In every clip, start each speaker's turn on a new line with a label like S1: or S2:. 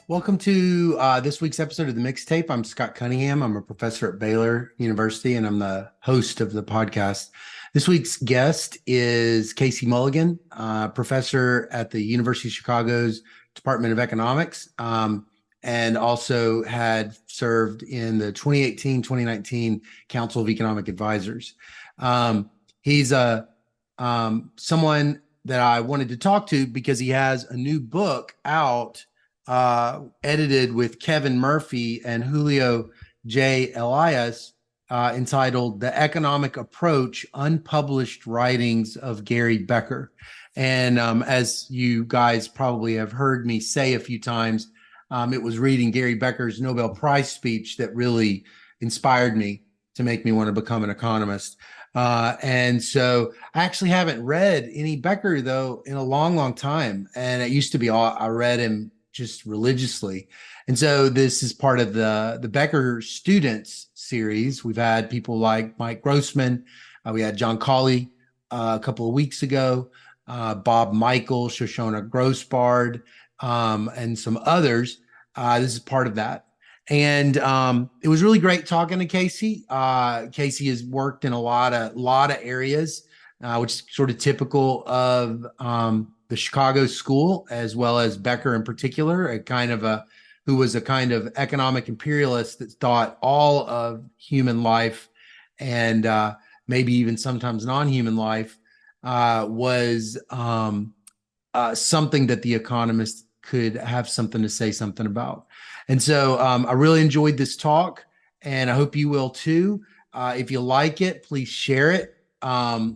S1: Welcome to this week's episode of the Mixtape. I'm Scott Cunningham. I'm a professor at Baylor University, and I'm the host of the podcast. This week's guest is Casey Mulligan, professor at the University of Chicago's Department of Economics, and also had served in the 2018-2019 Council of Economic Advisors. He's someone that I wanted to talk to because he has a new book out edited with Kevin Murphy and Julio J. Elias, entitled The Economic Approach, Unpublished Writings of Gary Becker. And as you guys probably have heard me say a few times, it was reading Gary Becker's Nobel Prize speech that really inspired me to make me want to become an economist. And so I actually haven't read any Becker, though, in a long, long time. And it used to be I read him just religiously. And so this is part of the Becker Students series. We've had people like Mike Grossman. We had John Cawley a couple of weeks ago, Bob Michael, Shoshona Grossbard, and some others. This is part of that. And it was really great talking to Casey. Casey has worked in a lot of areas, which is sort of typical of the Chicago school, as well as Becker in particular, who was a kind of economic imperialist that thought all of human life and maybe even sometimes non-human life was something that the economist could have something to say something about. And so I really enjoyed this talk, and I hope you will too. If you like it, please share it,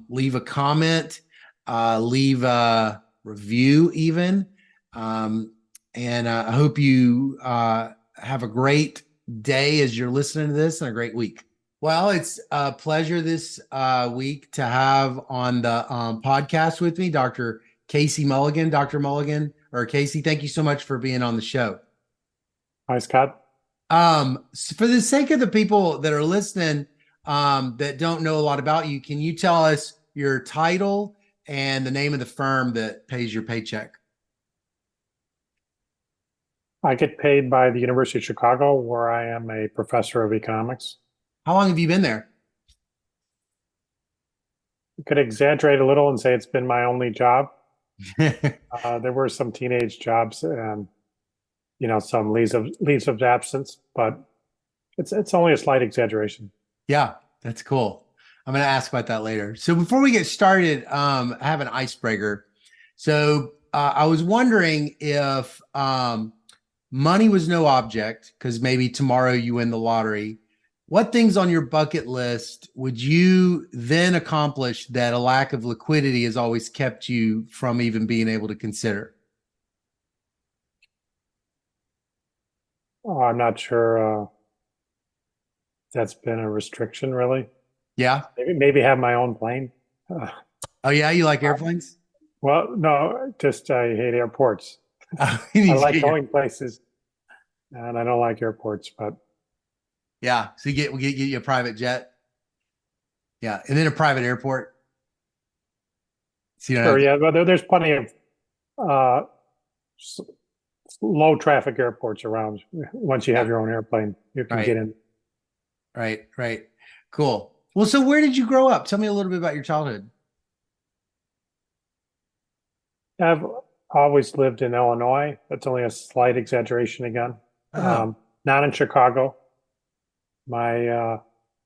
S1: leave a comment, leave a review even. And I hope you have a great day as you're listening to this, and a great week. Well, it's a pleasure this week to have on the podcast with me Dr. Casey Mulligan. Dr. Mulligan, or Casey, thank you so much for being on the show.
S2: Hi, Scott.
S1: So for the sake of the people that are listening that don't know a lot about you, can you tell us your title and the name of the firm that pays your paycheck?
S2: I get paid by the University of Chicago, where I am a professor of economics.
S1: How long have you been there?
S2: I could exaggerate a little and say it's been my only job. There were some teenage jobs and some leaves of absence, but it's only a slight exaggeration.
S1: Yeah, that's cool. I'm going to ask about that later. So before we get started, I have an icebreaker. So I was wondering if money was no object, because maybe tomorrow you win the lottery. What things on your bucket list would you then accomplish that a lack of liquidity has always kept you from even being able to consider?
S2: I'm not sure that's been a restriction, really.
S1: Yeah.
S2: Maybe have my own plane.
S1: Oh, yeah. You like airplanes?
S2: Well, no, just I hate airports.
S1: You
S2: I
S1: need to
S2: like
S1: get your-
S2: going places, and I don't like airports, but
S1: Yeah. So we get you a private jet. Yeah. And then a private airport. So you don't
S2: sure,
S1: have to,
S2: yeah, but there's plenty of uh, low traffic airports around. Once you
S1: yeah.
S2: have your own airplane, you can
S1: Right.
S2: get in.
S1: Right. Cool. Well, so where did you grow up? Tell me a little bit about your childhood.
S2: I've always lived in Illinois. That's only a slight exaggeration again.
S1: Oh,
S2: Not in Chicago. My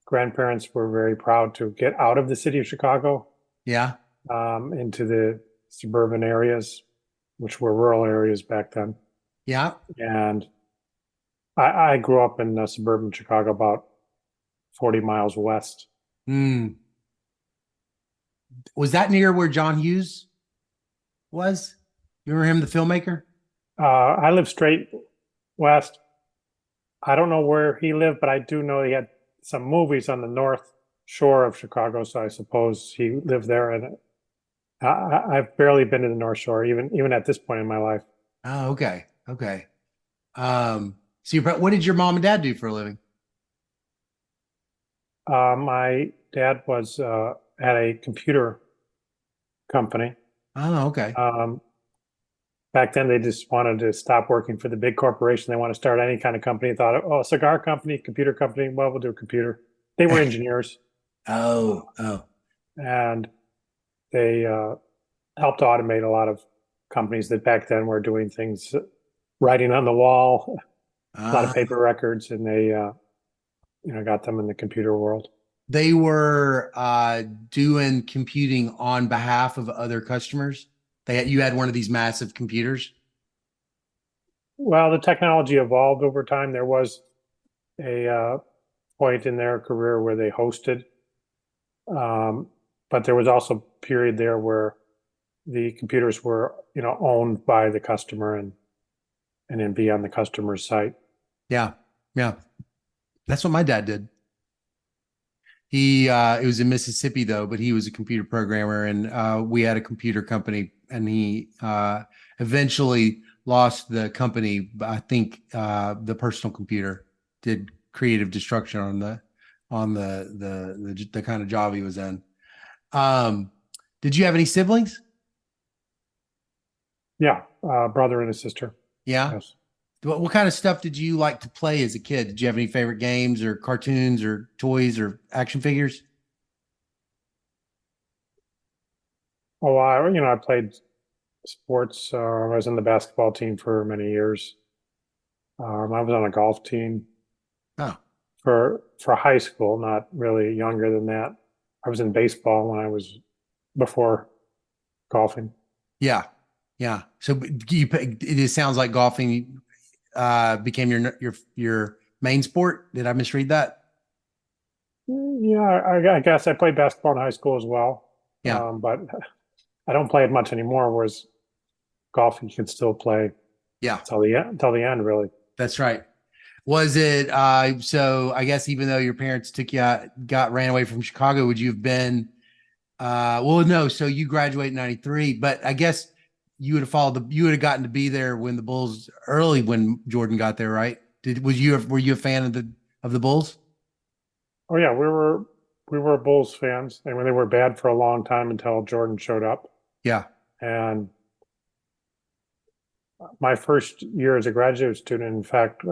S2: grandparents were very proud to get out of the city of Chicago
S1: yeah.
S2: into the suburban areas, which were rural areas back then.
S1: Yeah.
S2: And I grew up in suburban Chicago, about 40 miles west.
S1: Hmm. Was that near where John Hughes was? You remember him, the filmmaker?
S2: I live straight west. I don't know where he lived, but I do know he had some movies on the north shore of Chicago, so I suppose he lived there. And I've barely been to the North Shore, even at this point in my life.
S1: Oh, okay. Okay. So what did your mom and dad do for a living?
S2: My dad was at a computer company,
S1: Oh, okay.
S2: um, back then they just wanted to stop working for the big corporation. They want to start any kind of company. They thought, oh, a cigar company, computer company. Well, we'll do a computer. They were engineers,
S1: Oh, oh.
S2: and they helped automate a lot of companies that back then were doing things, writing on the wall, a lot of
S1: Ah,
S2: paper records, and they got them in the computer world.
S1: they were doing computing on behalf of other customers. You had one of these massive computers.
S2: Well, the technology evolved over time. There was a point in their career where they hosted, but there was also a period there where the computers were, owned by the customer and then be on the customer's site.
S1: Yeah, yeah. That's what my dad did. He it was in Mississippi though, but he was a computer programmer, and we had a computer company, and he eventually lost the company. I think the personal computer did creative destruction on the kind of job he was in. Um, did you have any siblings?
S2: Yeah, brother and a sister.
S1: Yeah.
S2: Yes.
S1: What kind of stuff did you like to play as a kid? Did you have any favorite games or cartoons or toys or action figures?
S2: Oh, I played sports. I was in the basketball team for many years. I was on a golf team
S1: Oh,
S2: for high school, not really younger than that. I was in baseball when I was before golfing.
S1: yeah. Yeah. So it sounds like golfing became your main sport. Did I misread that?
S2: Yeah, I guess I played basketball in high school as well,
S1: Yeah.
S2: but I don't play it much anymore. Whereas golf, you can still play
S1: Yeah.
S2: till the end, really.
S1: That's right. Was it so I guess even though your parents took you out, ran away from Chicago, would you have been well no, so you graduated in 93, but I guess you would have gotten to be there when the Bulls early when Jordan got there, right? Were you a fan of the Bulls?
S2: Oh yeah, we were Bulls fans, and when they were bad for a long time until Jordan showed up.
S1: Yeah.
S2: And my first year as a graduate student, in fact,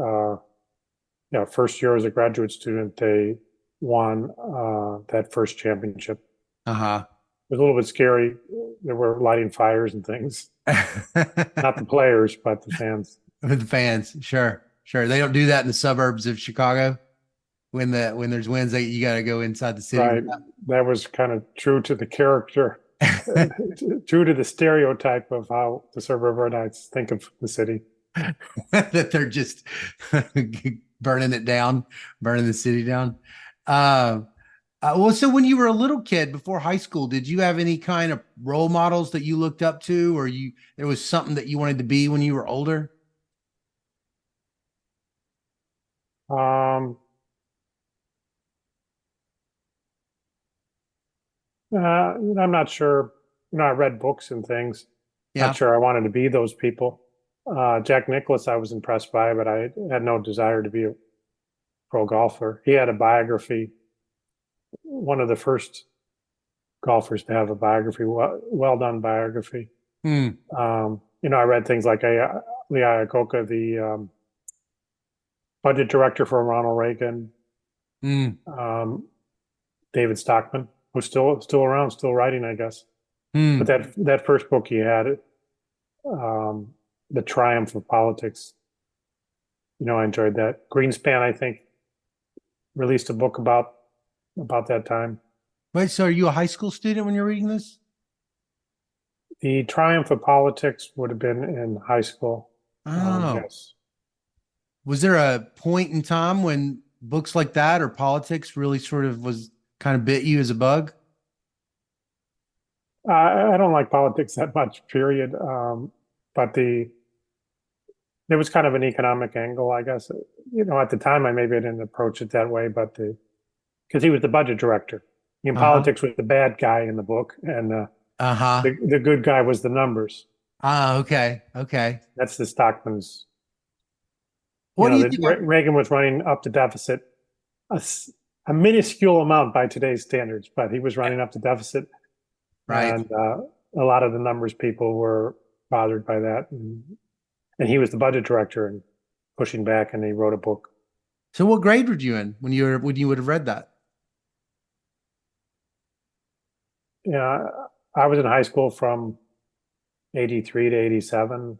S2: first year as a graduate student, they won that first championship.
S1: Uh-huh.
S2: It was a little bit scary. They were lighting fires and things. Not the players, but the fans.
S1: With the fans, sure, sure. They don't do that in the suburbs of Chicago. When there's winds, you got to go inside the city.
S2: Right. That was kind of true to the character, true to the stereotype of how the suburbanites think of the city.
S1: That they're just burning it down, burning the city down. Uh, well, so when you were a little kid before high school, did you have any kind of role models that you looked up to, or there was something that you wanted to be when you were older?
S2: Um, I'm not sure. I read books and things.
S1: Yeah.
S2: Not sure I wanted to be those people. Jack Nicklaus, I was impressed by, but I had no desire to be a pro golfer. He had a biography, one of the first golfers to have a biography, well done biography.
S1: Hmm.
S2: I read things like Lee Iacocca, the budget director for Ronald Reagan,
S1: Hmm.
S2: um, David Stockman, who's still around, still writing, I guess. But
S1: Hmm.
S2: that first book he had, The Triumph of Politics, I enjoyed that. Greenspan, I think, released a book about that time.
S1: Wait, so are you a high school student when you're reading this?
S2: The Triumph of Politics would have been in high school.
S1: Oh,
S2: Yes.
S1: was there a point in time when books like that or politics really sort of was kind of bit you as a bug?
S2: I don't like politics that much, period. But there was kind of an economic angle, I guess. At the time, maybe I didn't approach it that way, but because he was the budget director. In
S1: Uh-huh.
S2: politics was the bad guy in the book, and
S1: Uh-huh.
S2: the good guy was the numbers.
S1: Ah, okay. Okay.
S2: That's the Stockman's.
S1: What do you think?
S2: Reagan was running up the deficit a, a minuscule amount by today's standards, but he was running up the deficit,
S1: Right.
S2: and a lot of the numbers people were bothered by that. And he was the budget director and pushing back, and he wrote a book.
S1: So what grade were you in when you would have read that?
S2: Yeah, I was in high school from 83 to 87.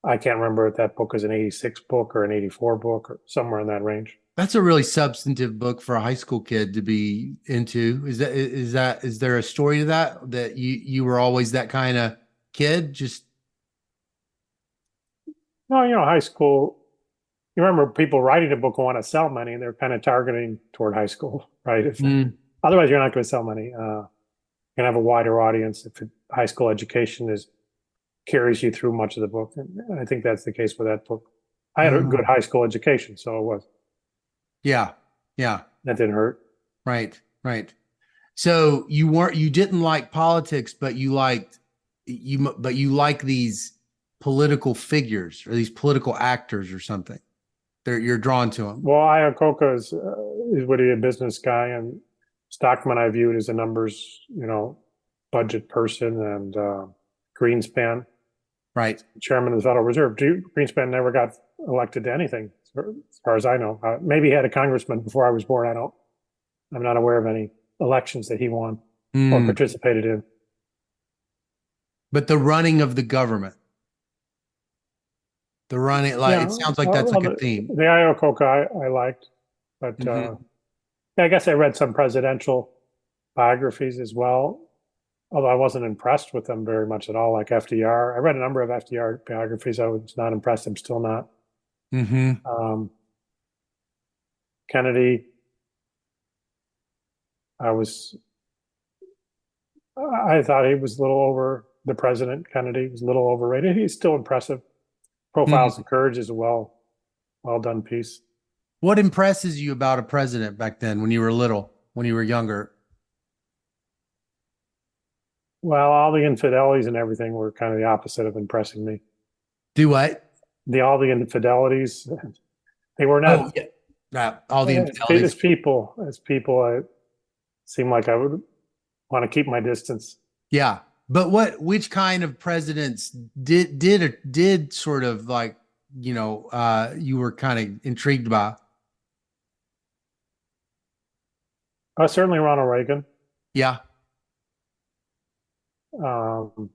S2: I can't remember if that book was an 86 book or an 84 book or somewhere in that range.
S1: That's a really substantive book for a high school kid to be into. Is there a story to that you were always that kind of kid? Just
S2: No, high school, you remember people writing a book who want to sell money, and they're kind of targeting toward high school, right? Otherwise, you're not going to sell money. You're going to have a wider audience if high school education carries you through much of the book. And I think that's the case with that book. I had a good high school education, so it was.
S1: Yeah, yeah,
S2: That didn't hurt.
S1: right, right. So you didn't like politics, but you liked these political figures or these political actors or something. You're drawn to them.
S2: Well, Iacocca is really a business guy, and Stockman I viewed as a numbers, budget person, and Greenspan,
S1: Right.
S2: chairman of the Federal Reserve. Greenspan never got elected to anything, as far as I know. Maybe he had a congressman before I was born. I'm not aware of any elections that he won or participated in.
S1: But the running of the government, it sounds like that's like a theme.
S2: The Iacocca I liked, but I guess I read some presidential biographies as well, although I wasn't impressed with them very much at all, like FDR. I read a number of FDR biographies. I was not impressed. I'm still not. Kennedy, I thought he was a little over the president. Kennedy was a little overrated. He's still impressive. Profiles of Courage is a well done piece.
S1: What impresses you about a president back then when you were little, when you were younger?
S2: Well, all the infidelities and everything were kind of the opposite of impressing me.
S1: Do what?
S2: All the infidelities, they were not.
S1: Oh, yeah. All the infidelities.
S2: As people, it seemed like I would want to keep my distance.
S1: Yeah. But which kind of presidents did sort of like, you were kind of intrigued by?
S2: Certainly Ronald Reagan.
S1: Yeah.
S2: And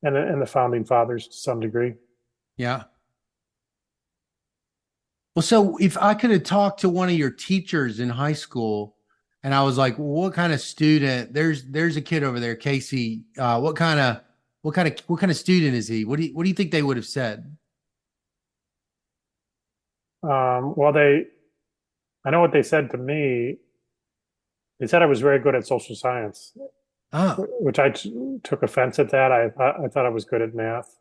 S2: the founding fathers to some degree.
S1: Yeah. Well, so if I could have talked to one of your teachers in high school and I was like, well, what kind of student? There's a kid over there, Casey. What kind of student is he? What do you think they would have said?
S2: Well, I know what they said to me. They said I was very good at social science, which I took offense at that. I thought I was good at math.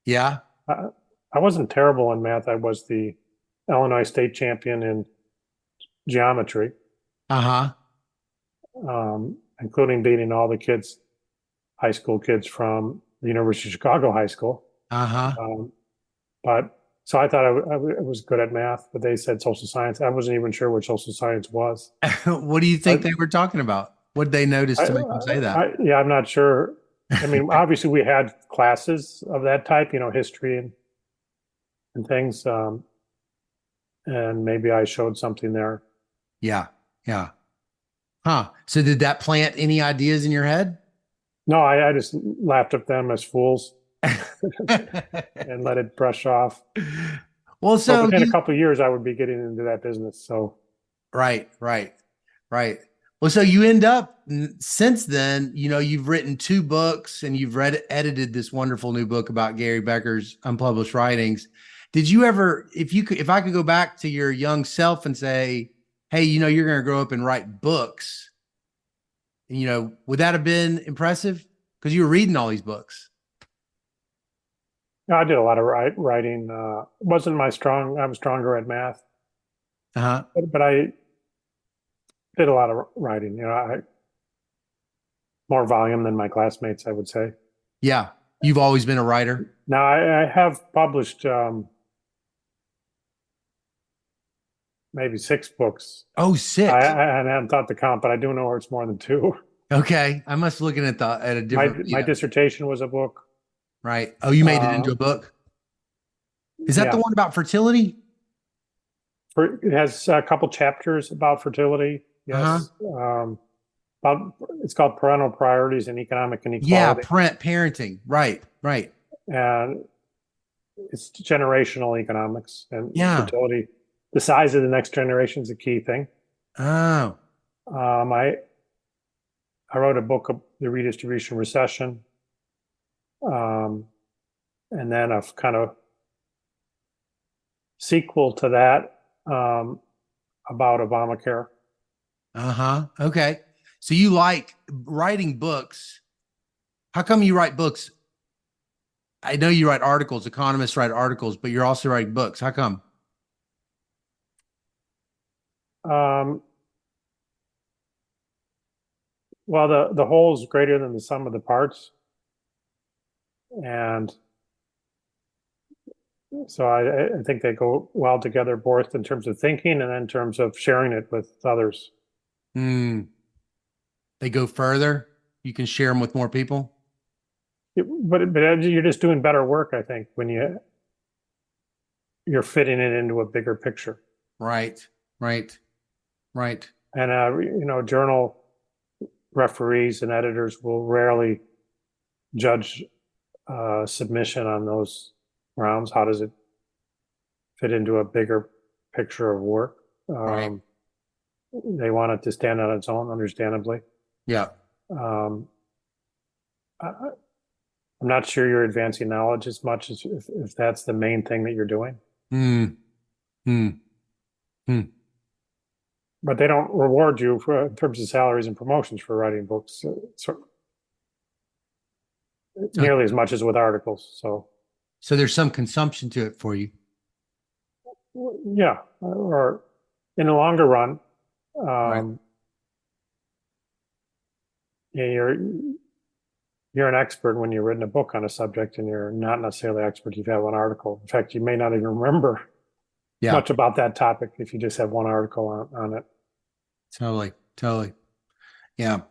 S1: Yeah.
S2: I wasn't terrible in math. I was the Illinois state champion in geometry. Including beating all the high school kids from the University of Chicago High School. But so I thought I was good at math, but they said social science. I wasn't even sure what social science was.
S1: What do you think they were talking about? What did they notice to make them say that?
S2: I'm not sure. I mean, obviously we had classes of that type, history and things. And maybe I showed something there.
S1: Yeah. Yeah. Huh. So did that plant any ideas in your head?
S2: No, I just laughed at them as fools and let it brush off.
S1: Well, so
S2: within a couple of years, I would be getting into that business. So,
S1: right. Well, so you end up since then, you've written 2 books and you've edited this wonderful new book about Gary Becker's unpublished writings. Did you ever, if I could go back to your young self and say, hey, you're going to grow up and write books, would that have been impressive? Because you were reading all these books.
S2: I did a lot of writing. Wasn't I was stronger at math. But I did a lot of writing. More volume than my classmates, I would say.
S1: Yeah. You've always been a writer.
S2: Now I have published maybe 6 books.
S1: Oh, 6.
S2: I hadn't thought to count, but I do know it's more than 2.
S1: Okay, I must be looking at a
S2: My
S1: different
S2: my
S1: view.
S2: dissertation was a book.
S1: Right. Oh, you made it into
S2: Uh,
S1: a book. Is that the
S2: yeah,
S1: one about fertility?
S2: it has a couple chapters about fertility.
S1: Uh-huh.
S2: Yes, about it's called Parental Priorities and Economic
S1: Yeah,
S2: Inequality,
S1: parenting. Right, right.
S2: and it's generational economics and
S1: Yeah.
S2: fertility. The size of the next generation is a key thing.
S1: Oh.
S2: Um, I I wrote a book of the redistribution recession, um, and then a kind of sequel to that about Obamacare.
S1: Uh-huh. Okay. So you like writing books. How come you write books? I know you write articles, economists write articles, but you're also writing books. How come?
S2: Um, well, the whole is greater than the sum of the parts, and so I think they go well together, both in terms of thinking and in terms of sharing it with others.
S1: Hmm. They go further. You can share them with more people.
S2: But you're just doing better work, I think, when you're fitting it into a bigger picture.
S1: Right, right, right.
S2: And journal referees and editors will rarely judge submission on those grounds. How does it fit into a bigger picture of work?
S1: Right.
S2: They want it to stand on its own, understandably.
S1: Yeah.
S2: Um, I, I'm not sure you're advancing knowledge as much as if that's the main thing that you're doing.
S1: Hmm. Hmm. Hmm.
S2: But they don't reward you for in terms of salaries and promotions for writing books nearly
S1: Okay.
S2: as much as with articles. So
S1: So there's some consumption to it for you.
S2: yeah, or in the longer run,
S1: Right.
S2: um, you're an expert when you've written a book on a subject, and you're not necessarily expert if you have one article. In fact, you may not even remember
S1: Yeah.
S2: much about that topic if you just have one article on it.
S1: Totally. Totally. Yeah.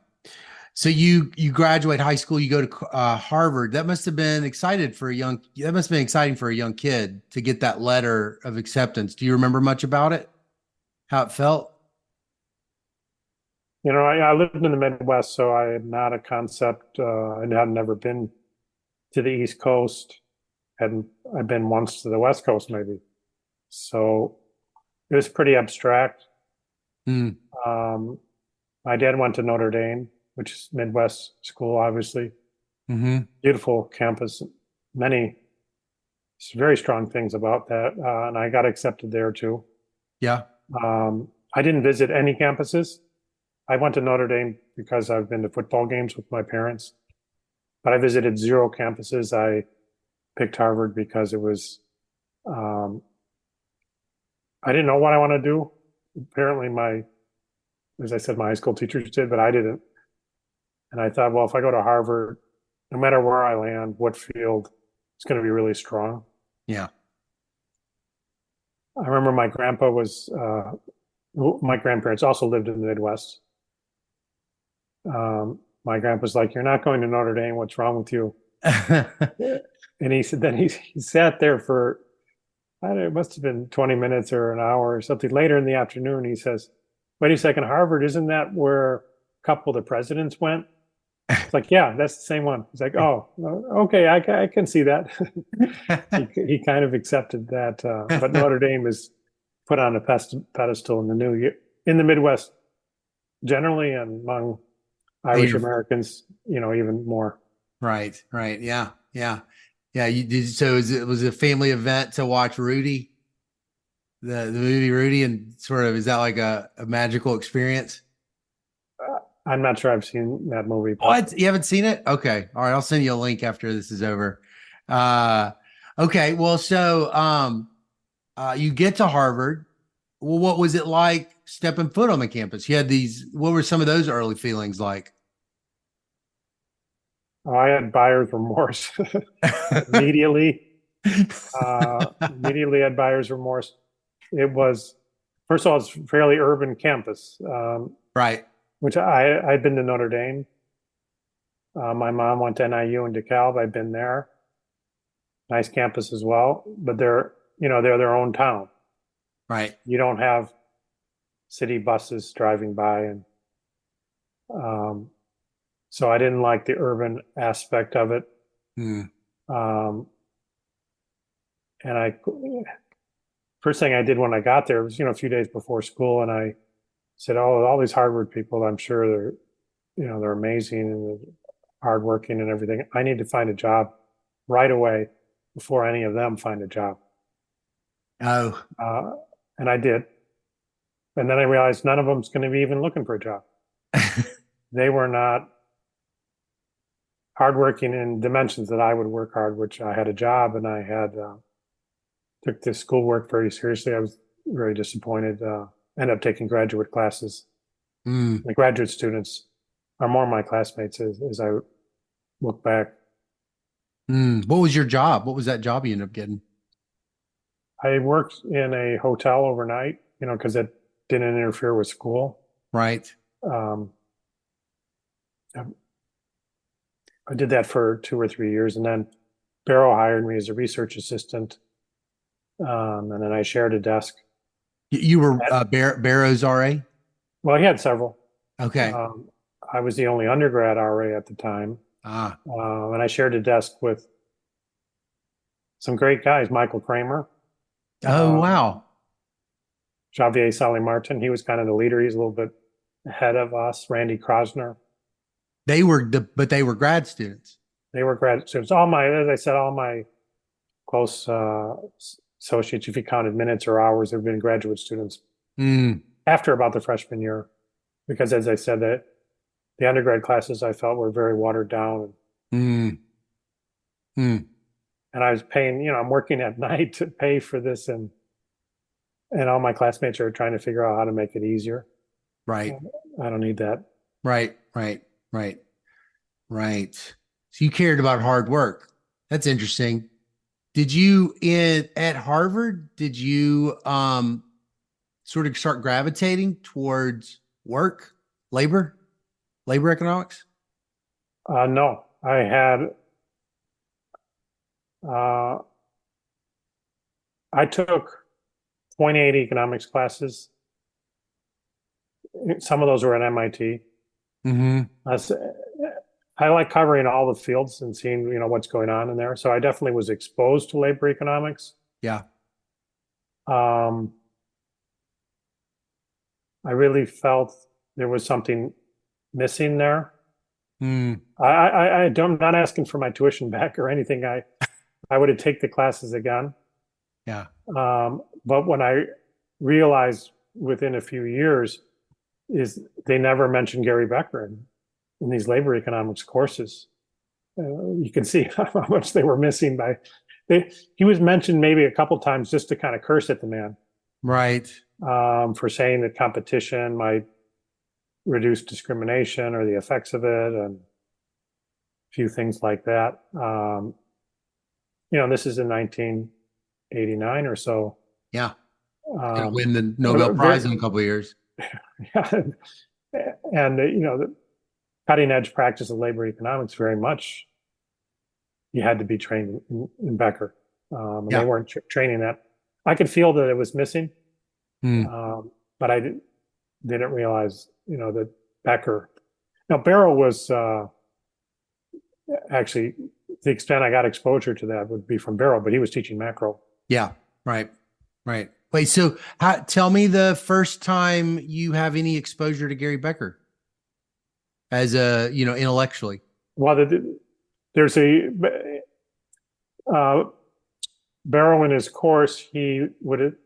S1: So you graduate high school, you go to Harvard. That must have been excited for a young. That must have been exciting for a young kid to get that letter of acceptance. Do you remember much about it? How it felt?
S2: I lived in the Midwest, so I had not a concept. I had never been to the East Coast. Hadn't I've been once to the West Coast, maybe. So it was pretty abstract.
S1: Hmm.
S2: Um, my dad went to Notre Dame, which is Midwest school, obviously.
S1: Mm-hmm.
S2: Beautiful campus. Many very strong things about that. And I got accepted there too.
S1: Yeah.
S2: I didn't visit any campuses. I went to Notre Dame because I've been to football games with my parents, but I visited zero campuses. I picked Harvard because um, I didn't know what I want to do. Apparently, as I said, my high school teachers did, but I didn't. And I thought, well, if I go to Harvard, no matter where I land, what field, it's going to be really strong.
S1: Yeah.
S2: I remember my grandparents also lived in the Midwest. My grandpa's like, "You're not going to Notre Dame. What's wrong with you?" And he said, then he sat there for, I don't know, it must have been 20 minutes or an hour or something. Later in the afternoon, he says, "Wait a second, Harvard, isn't that where a couple of the presidents went?" It's like, "Yeah, that's the same one." He's like, "Oh, okay, I can see that." He kind of accepted that. But Notre Dame is put on a pedestal in the Midwest generally, and among Irish
S1: You're
S2: Americans, even more.
S1: right, right. Yeah, yeah, yeah. You did so was it a family event to watch Rudy, the movie Rudy, and sort of is that like a magical experience?
S2: I'm not sure I've seen that movie, but
S1: What? You haven't seen it? Okay. All right, I'll send you a link after this is over. Uh okay, well, so you get to Harvard. Well, what was it like stepping foot on the campus? You had these, what were some of those early feelings like?
S2: I had buyer's remorse immediately. Immediately had buyer's remorse. It was, first of all, it's a fairly urban campus.
S1: Right.
S2: which I'd been to Notre Dame. My mom went to NIU in DeKalb. I've been there. Nice campus as well, but they're their own town.
S1: Right.
S2: You don't have city buses driving by, and um, so I didn't like the urban aspect of it.
S1: Mm.
S2: Um, and I first thing I did when I got there was, a few days before school, and I said, "Oh, all these Harvard people, I'm sure they're amazing and hardworking and everything. I need to find a job right away before any of them find a job."
S1: Oh.
S2: Uh, and I did. And then I realized none of them's going to be even looking for a job. They were not hardworking in dimensions that I would work hard, which I had a job and I had took this schoolwork very seriously. I was very disappointed. Ended up taking graduate classes.
S1: Mm.
S2: The graduate students are more my classmates as I look back.
S1: Mm. What was your job? What was that job you ended up getting?
S2: I worked in a hotel overnight, because it didn't interfere with school.
S1: Right.
S2: Um, I did that for 2 or 3 years, and then Barrow hired me as a research assistant, and then I shared a desk.
S1: You were Barrow's RA?
S2: Well, he had several.
S1: Okay.
S2: Um, I was the only undergrad RA at the time,
S1: Ah.
S2: and I shared a desk with some great guys. Michael Kramer,
S1: Oh,
S2: uh,
S1: wow.
S2: Javier Sally Martin. He was kind of the leader. He's a little bit ahead of us. Randy Krosner.
S1: But they were grad students.
S2: They were grad students. As I said, all my close associates, if you counted minutes or hours, have been graduate students
S1: Mm.
S2: after about the freshman year, because as I said, that the undergrad classes I felt were very watered down,
S1: Mm. Mm.
S2: and I was paying. I'm working at night to pay for this, and all my classmates are trying to figure out how to make it easier.
S1: Right.
S2: I don't need that.
S1: Right. Right. Right. Right. So you cared about hard work. That's interesting. Did you in at Harvard, did you sort of start gravitating towards work, labor economics?
S2: No, I had. Uh, I took 28 economics classes. Some of those were at MIT.
S1: Mm-hmm.
S2: I like covering all the fields and seeing, what's going on in there. So I definitely was exposed to labor economics.
S1: Yeah.
S2: Um, I really felt there was something missing there.
S1: Mm.
S2: I'm not asking for my tuition back or anything. I would have take the classes again.
S1: Yeah.
S2: But when I realized within a few years is they never mentioned Gary Becker in these labor economics courses. You can see how much they were missing he was mentioned maybe a couple times just to kind of curse at the man,
S1: Right.
S2: for saying that competition might reduce discrimination or the effects of it, and a few things like that. This is in 1989 or so.
S1: Yeah. Gonna
S2: Um,
S1: win the Nobel Prize in a couple of years.
S2: and the cutting edge practice of labor economics very much you had to be trained in Becker, and they
S1: Yeah.
S2: weren't training that. I could feel that it was missing,
S1: Mm.
S2: but I didn't realize that Becker. Now Barrow was actually the extent I got exposure to that would be from Barrow, but he was teaching macro.
S1: Yeah. Right. Right. Wait, so tell me the first time you have any exposure to Gary Becker as intellectually.
S2: Well, there's a Barrow in his course. It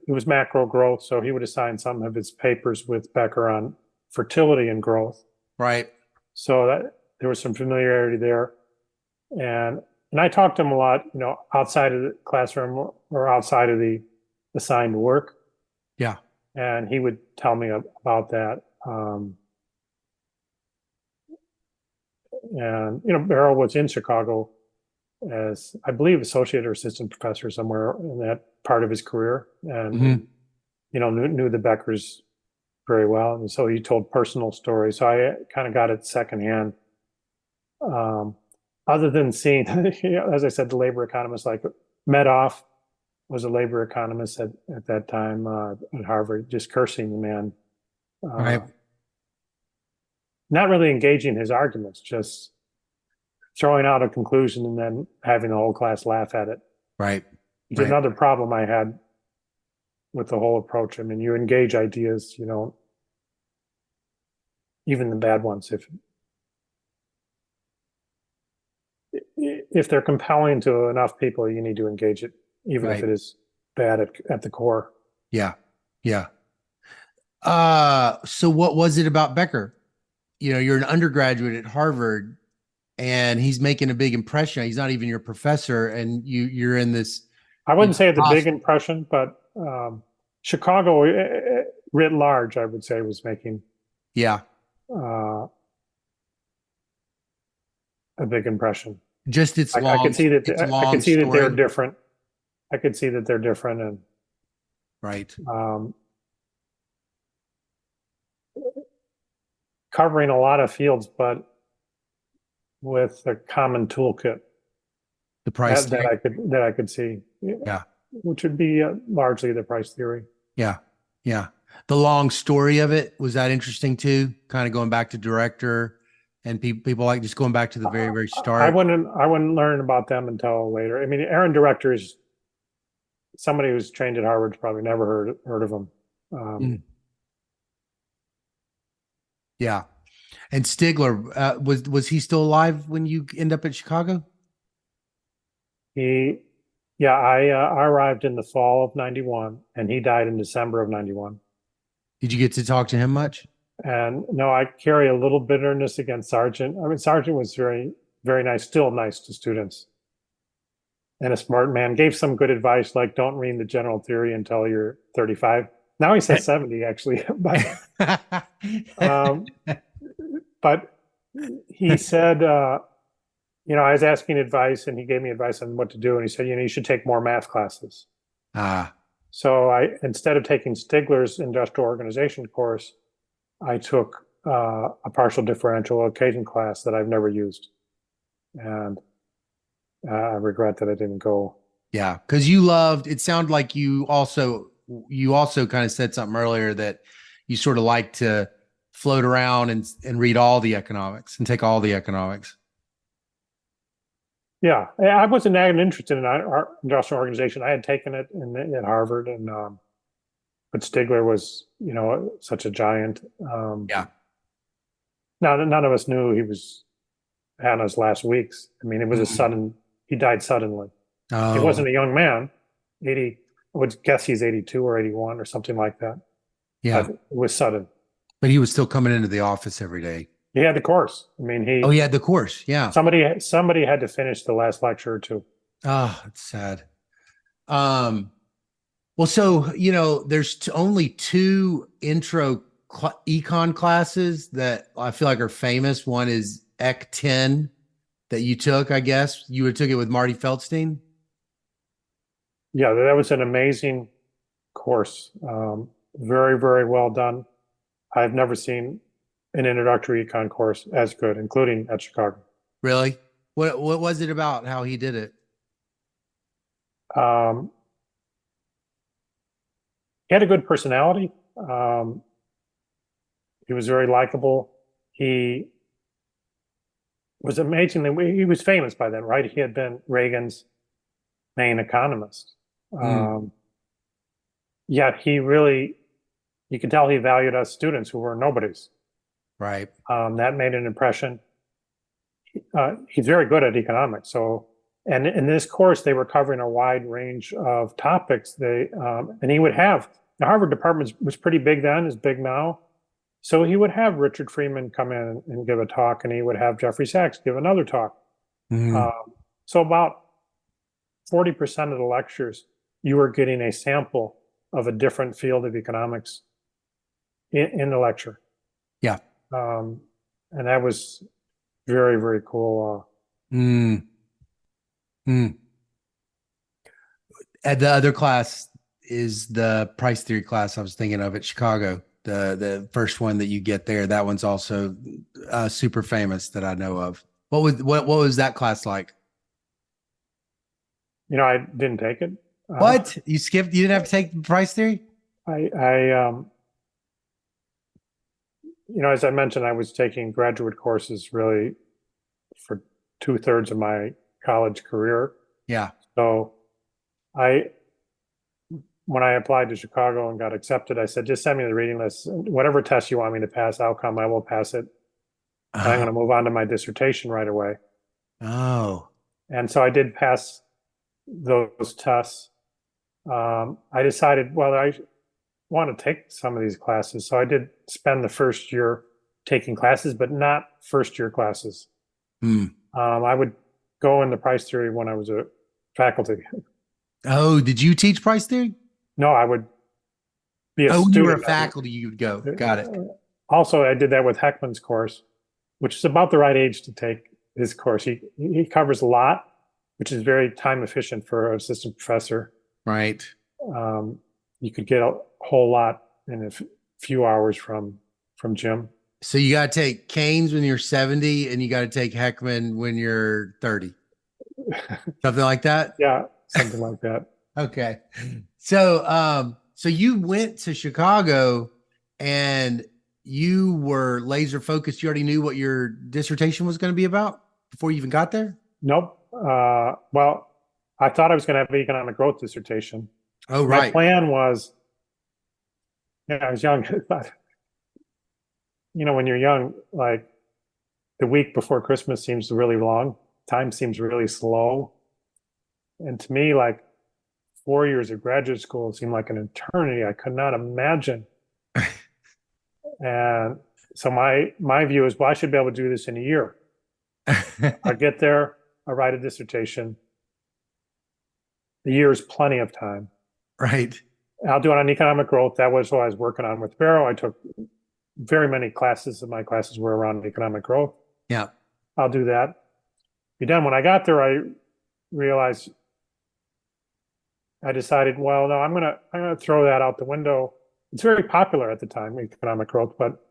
S2: was macro growth, so he would assign some of his papers with Becker on fertility and growth.
S1: Right.
S2: So that there was some familiarity there, and I talked to him a lot, outside of the classroom or outside of the assigned work.
S1: Yeah.
S2: And he would tell me about that. And Barrow was in Chicago as, I believe, associate or assistant professor somewhere in that part of his career, and
S1: Mhm.
S2: knew the Beckers very well. And so he told personal stories. So I kind of got it secondhand. Um, Other than seeing, as I said, the labor economists like Medoff was a labor economist at that time at Harvard, just cursing the man,
S1: Right.
S2: not really engaging his arguments, just throwing out a conclusion and then having the whole class laugh at it.
S1: Right.
S2: It's
S1: Right.
S2: another problem I had with the whole approach. I mean, you engage ideas, you know, even the bad ones, if they're compelling to enough people, you need to engage it, even if
S1: Right.
S2: it is bad at the core.
S1: Yeah. Yeah. So what was it about Becker? You know, you're an undergraduate at Harvard and he's making a big impression. He's not even your professor, and you're in this,
S2: I
S1: you
S2: wouldn't
S1: know,
S2: say it's a big
S1: hostel.
S2: impression, but Chicago, writ large, I would say, was making
S1: Yeah.
S2: uh, a big impression.
S1: Just
S2: I could see that
S1: its
S2: I
S1: long
S2: could see that they're
S1: story.
S2: different. I could see that they're different, and
S1: Right.
S2: um, covering a lot of fields, but with a common toolkit
S1: The price tag.
S2: that I could see,
S1: Yeah.
S2: which would be largely the price theory.
S1: Yeah. Yeah. The long story of it, was that interesting too? Kind of going back to director and people like just going back to the very, very start.
S2: I wouldn't learn about them until later. I mean, Aaron Director is somebody who's trained at Harvard's probably never heard of him.
S1: Mm. Yeah. And Stigler, was he still alive when you end up at Chicago?
S2: He, yeah, I arrived in the fall of '91, and he died in December of '91.
S1: Did you get to talk to him much?
S2: And no, I carry a little bitterness against Sargent. I mean, Sargent was very, very nice, still nice to students, and a smart man. Gave some good advice, like don't read the general theory until you're 35. Now he says 70, actually, um, but he said, you know, I was asking advice, and he gave me advice on what to do, and he said, you know, you should take more math classes.
S1: Ah,
S2: So I, instead of taking Stigler's industrial organization course, I took a partial differential equation class that I've never used, and I regret that I didn't go.
S1: yeah, because you loved. It sounded like you also kind of said something earlier that you sort of like to float around and read all the economics and take all the economics.
S2: Yeah, I wasn't that interested in our industrial organization. I had taken it at Harvard, and but Stigler was, you know, such a giant.
S1: Yeah.
S2: Now, none of us knew he was had his last weeks. I mean, it was a
S1: Mhm.
S2: sudden. He died suddenly. He
S1: Oh,
S2: wasn't a young man. 80. I would guess he's 82 or 81 or something like that.
S1: yeah.
S2: But it was sudden.
S1: But he was still coming into the office every day.
S2: He had the course. I mean,
S1: Oh, he had the course. Yeah.
S2: somebody had to finish the last lecture or two.
S1: Oh, it's sad. Um, well, so there's only two intro econ classes that I feel like are famous. One is Ec 10 that you took. I guess you would took it with Marty Feldstein.
S2: Yeah, that was an amazing course. Very, very well done. I've never seen an introductory econ course as good, including at Chicago.
S1: Really? What was it about how he did it?
S2: Um, he had a good personality. He was very likable. He was amazingly, he was famous by then, right? He had been Reagan's main economist.
S1: Mm,
S2: Yet he really, you could tell he valued us students who were nobodies.
S1: right.
S2: That made an impression. He's very good at economics. So, and in this course, they were covering a wide range of topics. And he would have, the Harvard department was pretty big then, is big now. So he would have Richard Freeman come in and give a talk, and he would have Jeffrey Sachs give another talk.
S1: Mm,
S2: So about 40% of the lectures, you were getting a sample of a different field of economics in the lecture.
S1: yeah.
S2: And that was very, very cool.
S1: Mm, mm. And the other class is the price theory class I was thinking of at Chicago. the first one that you get there. That one's also super famous that I know of. What was that class like?
S2: I didn't take it.
S1: What? You skipped? You didn't have to take price theory?
S2: I as I mentioned, I was taking graduate courses really for 2/3 of my college career.
S1: Yeah.
S2: So I, when I applied to Chicago and got accepted, I said, just send me the reading list. Whatever test you want me to pass, I'll come. I will pass it. And I'm going to move on to my dissertation right away.
S1: Oh.
S2: And so I did pass those tests. I decided, well, I want to take some of these classes. So I did spend the first year taking classes, but not first year classes. I would go into price theory when I was a faculty.
S1: Oh, did you teach price theory?
S2: No, I would be a
S1: Oh, when you were a
S2: student.
S1: faculty, you would go. Got it.
S2: Also, I did that with Heckman's course, which is about the right age to take his course. He covers a lot, which is very time efficient for an assistant professor.
S1: Right.
S2: You could get a whole lot in a few hours from Jim.
S1: So you got to take Keynes when you're 70 and you got to take Heckman when you're 30. Something like that?
S2: Yeah, something like that.
S1: Okay. So you went to Chicago and you were laser focused. You already knew what your dissertation was going to be about before you even got there?
S2: Nope. Well, I thought I was going to have an economic growth dissertation.
S1: Oh, right.
S2: My plan was, I was young. When you're young, like the week before Christmas seems really long. Time seems really slow. And to me, like 4 years of graduate school seemed like an eternity. I could not imagine. And so my view is, well, I should be able to do this in a year. I get there, I write a dissertation. The year is plenty of time.
S1: Right.
S2: I'll do it on economic growth. That was what I was working on with Barrow. I took very many classes, and my classes were around economic growth.
S1: Yeah.
S2: I'll do that. Be done. When I got there, I realized, I decided, well, no, I'm gonna throw that out the window. It's very popular at the time, economic growth, but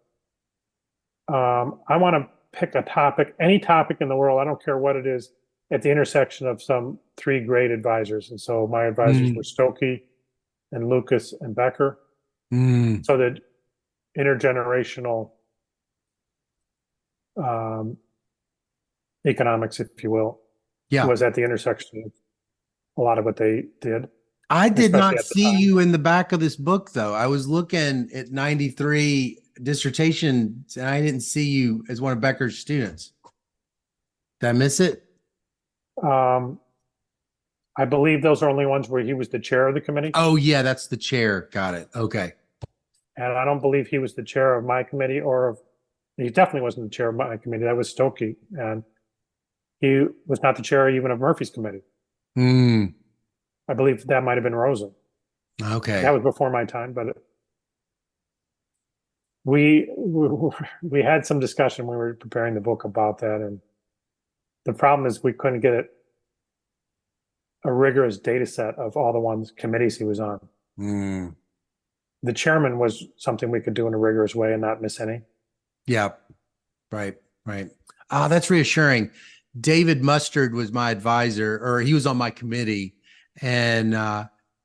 S2: I want to pick a topic, any topic in the world. I don't care what it is, at the intersection of some three great advisors. And so my advisors were Stokey and Lucas and Becker. So the intergenerational economics, if you will, was at the intersection of a lot of what they did.
S1: I did not see you in the back of this book, though. I was looking at 93 dissertations, and I didn't see you as one of Becker's students. Did I miss it?
S2: I believe those are only ones where he was the chair of the committee.
S1: Oh, yeah, that's the chair. Got it. Okay.
S2: And I don't believe he was the chair of my committee, he definitely wasn't the chair of my committee. That was Stokey. And he was not the chair even of Murphy's committee. I believe that might have been Rosen.
S1: Okay.
S2: That was before my time, but we had some discussion when we were preparing the book about that. And the problem is we couldn't get a rigorous data set of all the committees he was on. The chairman was something we could do in a rigorous way and not miss any. Yeah.
S1: Right. That's reassuring. David Mustard was my advisor, or he was on my committee. And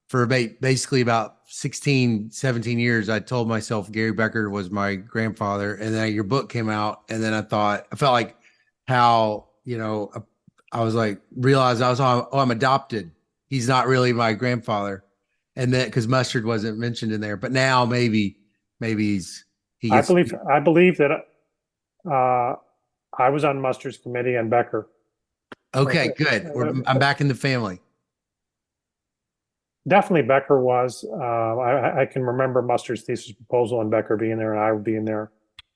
S1: for basically about 16, 17 years, I told myself Gary Becker was my grandfather. And then your book came out. And then I felt like how, I was like, realized I'm adopted. He's not really my grandfather. And then because Mustard wasn't mentioned in there, but now maybe
S2: I believe that I was on Mustard's committee and Becker.
S1: Okay, good. I'm back in the family.
S2: Definitely Becker was. I can remember Mustard's thesis proposal and Becker being there, and I being there.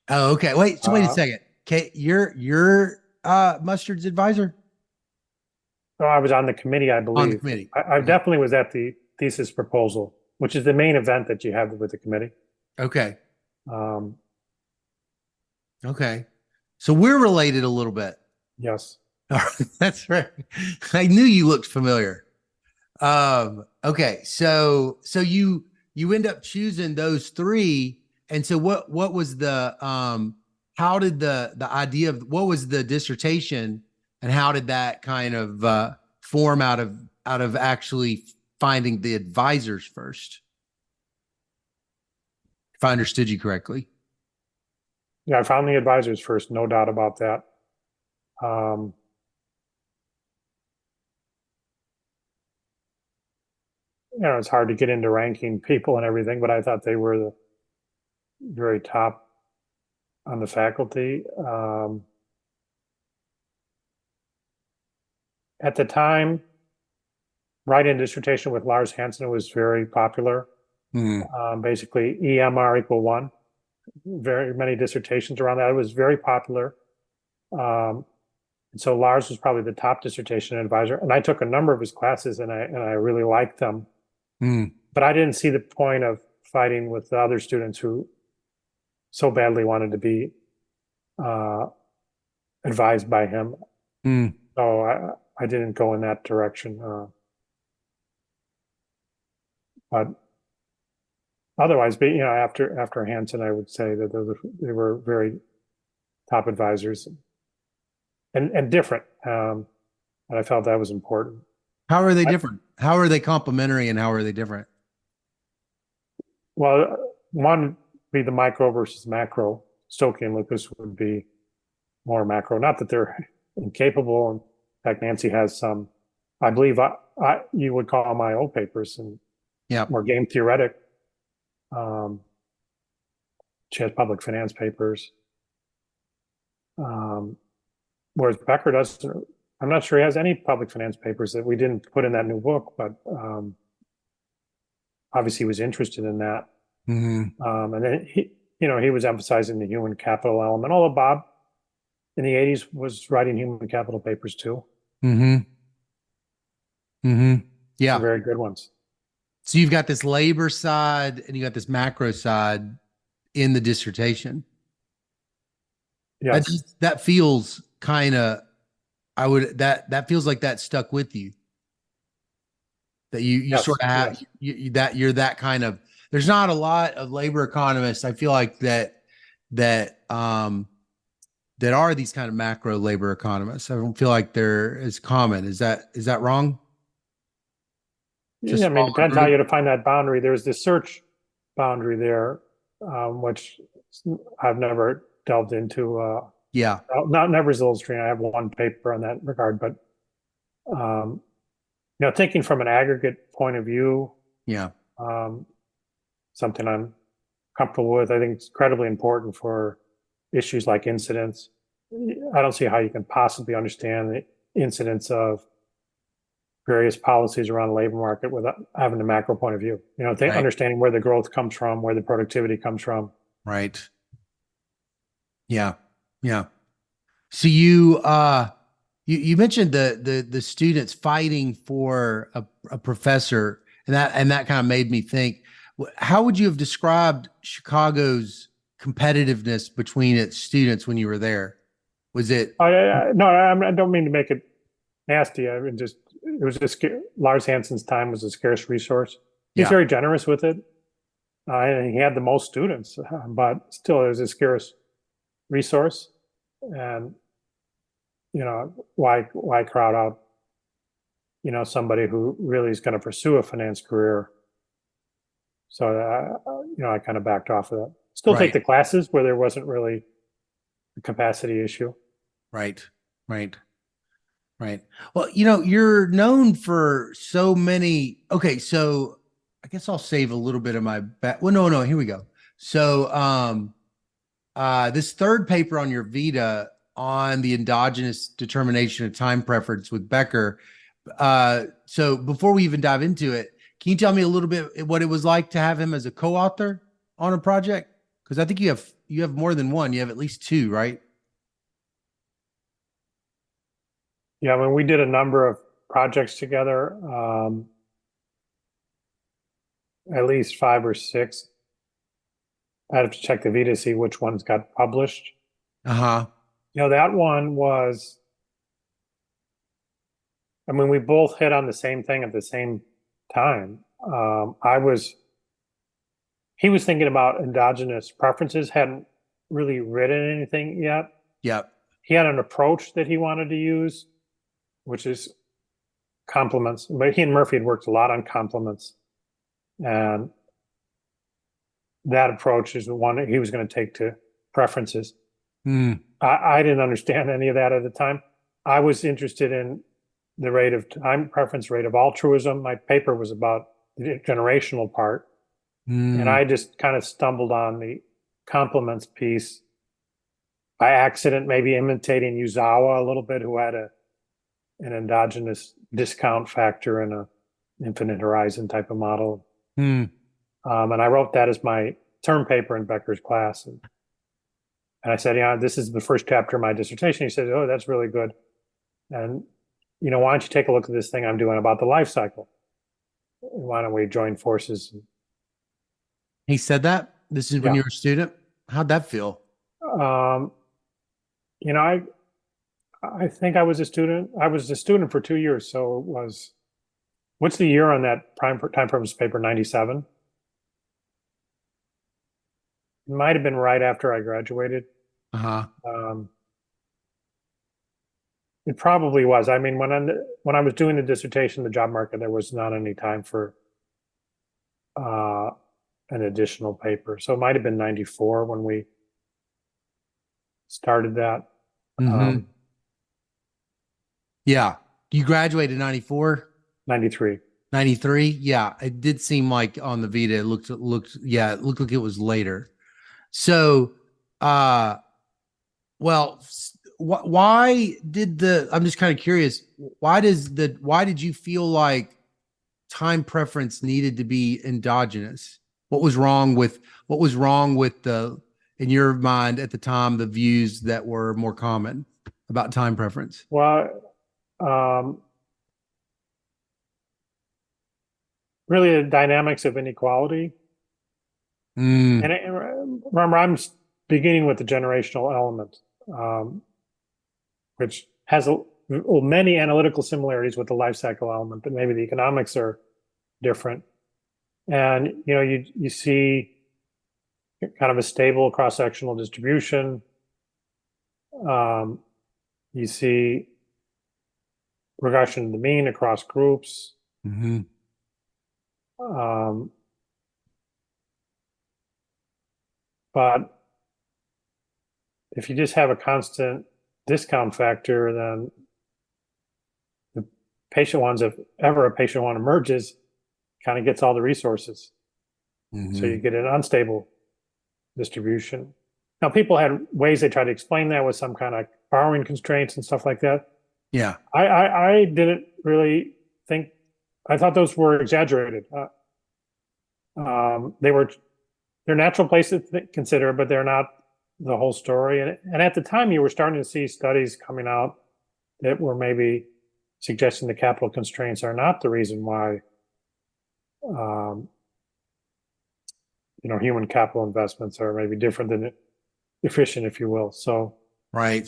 S1: Oh, okay. Wait a second. Okay, you're Mustard's advisor?
S2: Oh, I was on the committee, I believe.
S1: On the committee.
S2: I definitely was at the thesis proposal, which is the main event that you have with the committee.
S1: Okay. Okay. So we're related a little bit.
S2: Yes.
S1: That's right. I knew you looked familiar. Okay. So you end up choosing those three, And so what was the how did the idea of what was the dissertation and how did that kind of form out of actually finding the advisors first? If I understood you correctly.
S2: Yeah, I found the advisors first, no doubt about that. Um, it's hard to get into ranking people and everything, but I thought they were the very top on the faculty. At the time, writing a dissertation with Lars Hansen was very popular.
S1: Mm,
S2: Basically, EMR equal one. Very many dissertations around that. It was very popular. And so Lars was probably the top dissertation advisor. And I took a number of his classes and I really liked them.
S1: mm,
S2: But I didn't see the point of fighting with the other students who so badly wanted to be advised by him.
S1: mm.
S2: So I didn't go in that direction. But otherwise, after Hansen, I would say that they were very top advisors and different. And I felt that was important.
S1: How are they different? How are they complementary and how are they different?
S2: Well, one would be the micro versus macro. Stokey and Lucas would be more macro. Not that they're incapable. In fact, Nancy has some, I believe you would call my old papers and
S1: Yeah.
S2: more game theoretic. She has public finance papers. Whereas Becker doesn't, I'm not sure he has any public finance papers that we didn't put in that new book, but obviously he was interested in that.
S1: Mm-hmm.
S2: And then he was emphasizing the human capital element, although Bob in the 80s was writing human capital papers too.
S1: Mm-hmm. Mm-hmm.
S2: Some
S1: Yeah.
S2: very good ones.
S1: So you've got this labor side and you got this macro side in the dissertation.
S2: Yes.
S1: That feels kind of that feels like that stuck with you. That you
S2: Yes.
S1: sort of have
S2: Yes.
S1: that you're that kind of there's not a lot of labor economists. I feel like that that are these kind of macro labor economists. I don't feel like they're as common. Is that wrong? It's a
S2: Yeah, I mean, it
S1: smaller
S2: depends how you
S1: group.
S2: define that boundary. There's the search boundary there, which I've never delved into.
S1: Yeah.
S2: Not Never's Illustrating. I have one paper on that regard, but um, thinking from an aggregate point of view,
S1: Yeah.
S2: um, something I'm comfortable with. I think it's incredibly important for issues like incidents. I don't see how you can possibly understand the incidents of various policies around the labor market without having a macro point of view.
S1: Right.
S2: Understanding where the growth comes from, where the productivity comes from.
S1: Right. Yeah. Yeah. So you mentioned the students fighting for a professor and that kind of made me think how would you have described Chicago's competitiveness between its students when you were there? Was it
S2: No, I don't mean to make it nasty. I mean, it was just Lars Hansen's time was a scarce resource. He's
S1: yeah,
S2: very generous with it, and he had the most students, but still, it was a scarce resource. And why crowd out somebody who really is going to pursue a finance career? So I kind of backed off of that. Still take
S1: right,
S2: the classes where there wasn't really a capacity issue.
S1: right, right, right. Well, you're known for so many. Okay, so I guess I'll save a little bit of my back. Well, no, here we go. So, this third paper on your Vita on the endogenous determination of time preference with Becker. So before we even dive into it, can you tell me a little bit what it was like to have him as a co-author on a project? Because I think you have more than one. You have at least two, right?
S2: Yeah, when we did a number of projects together, at least 5 or 6. I'd have to check the Vita to see which ones got published.
S1: Uh-huh.
S2: That one was, I mean, we both hit on the same thing at the same time. I was he was thinking about endogenous preferences, hadn't really written anything yet.
S1: Yep.
S2: He had an approach that he wanted to use, which is complements. But he and Murphy had worked a lot on complements, and that approach is the one that he was going to take to preferences.
S1: Mm.
S2: I didn't understand any of that at the time. I was interested in the rate of time preference rate of altruism. My paper was about the generational part. And
S1: Mm.
S2: I just kind of stumbled on the complements piece by accident, maybe imitating Yuzawa a little bit, who had an endogenous discount factor in a infinite horizon type of model.
S1: Mm.
S2: And I wrote that as my term paper in Becker's class. And I said, yeah, this is the first chapter of my dissertation. He said, oh, that's really good. And, why don't you take a look at this thing I'm doing about the life cycle? Why don't we join forces?
S1: He said that? This is when
S2: Yeah.
S1: you were a student? How'd that feel?
S2: Um, I think I was a student. I was a student for 2 years. So it was, what's the year on that time preference paper? 97? It might have been right after I graduated.
S1: Uh-huh.
S2: Um, it probably was. I mean, when I was doing the dissertation, the job market, there was not any time for uh, an additional paper. So it might have been 94 when we started that.
S1: Mm-hmm. Yeah. You graduated 94,
S2: 93.
S1: 93? Yeah. It did seem like on the Vita, it looked like it was later. So, well, why did I'm just kind of curious, why did you feel like time preference needed to be endogenous? What was wrong with in your mind at the time, the views that were more common about time preference?
S2: Well, um, really the dynamics of inequality.
S1: Mm.
S2: And remember, I'm beginning with the generational element, which has many analytical similarities with the life cycle element, but maybe the economics are different. And you see kind of a stable cross-sectional distribution. You see regression to the mean across groups.
S1: Mm-hmm.
S2: Um, but if you just have a constant discount factor, then the patient ones, if ever a patient one emerges, kind of gets all the resources.
S1: Mm-hmm.
S2: So you get an unstable distribution. Now, people had ways they tried to explain that with some kind of borrowing constraints and stuff like that.
S1: Yeah.
S2: I didn't really think, I thought those were exaggerated. They're natural places to consider, but they're not the whole story. And at the time, you were starting to see studies coming out that were maybe suggesting the capital constraints are not the reason why human capital investments are maybe different than efficient, if you will. So
S1: Right.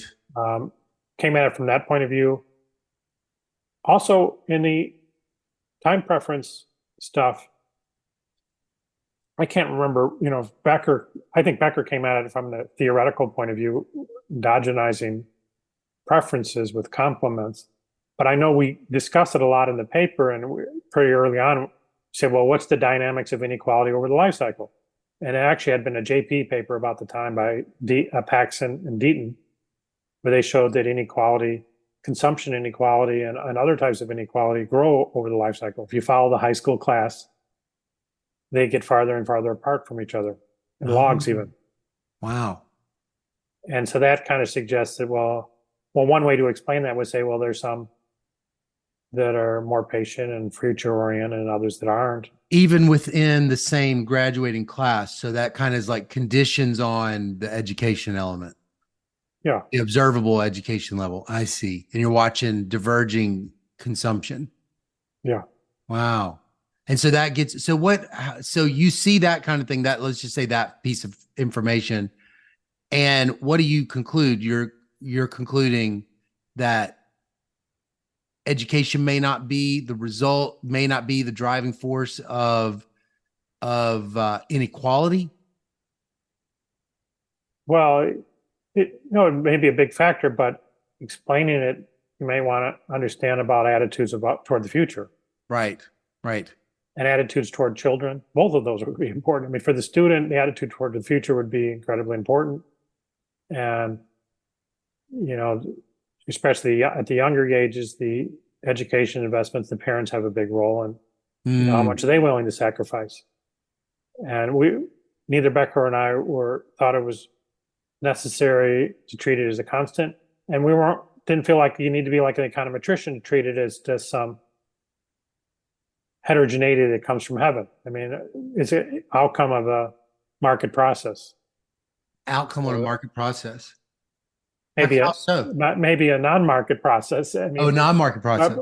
S2: came at it from that point of view. Also, in the time preference stuff, I can't remember, I think Becker came at it from the theoretical point of view, endogenizing preferences with complements. But I know we discussed it a lot in the paper, and pretty early on said, well, what's the dynamics of inequality over the life cycle? And it actually had been a JP paper about the time by Paxson and Deaton, where they showed that inequality, consumption inequality, and other types of inequality grow over the life cycle. If you follow the high school class, they get farther and farther apart from each other, in logs even.
S1: Wow.
S2: And so that kind of suggests that, well, one way to explain that would say, well, there's some that are more patient and future oriented and others that aren't.
S1: Even within the same graduating class. So that kind of is like conditions on the education element.
S2: Yeah.
S1: The observable education level. I see. And you're watching diverging consumption.
S2: Yeah.
S1: Wow. And so that gets, so you see that kind of thing, that let's just say that piece of information. And what do you conclude? You're concluding that education may not be the result, may not be the driving force of of inequality?
S2: Well, it may be a big factor, but explaining it, you may want to understand about attitudes about toward the future
S1: Right, right.
S2: and attitudes toward children. Both of those would be important. I mean, for the student, the attitude toward the future would be incredibly important. And, you know, especially at the younger ages, the education investments, the parents have a big role in, how
S1: Mm,
S2: much are they willing to sacrifice? And neither Becker and I thought it was necessary to treat it as a constant. And we didn't feel like you need to be like an econometrician to treat it as just some heterogeneity that comes from heaven. I mean, it's an outcome of a market process.
S1: outcome on a market process.
S2: Maybe
S1: How so?
S2: maybe a non-market process.
S1: Oh, non-market process.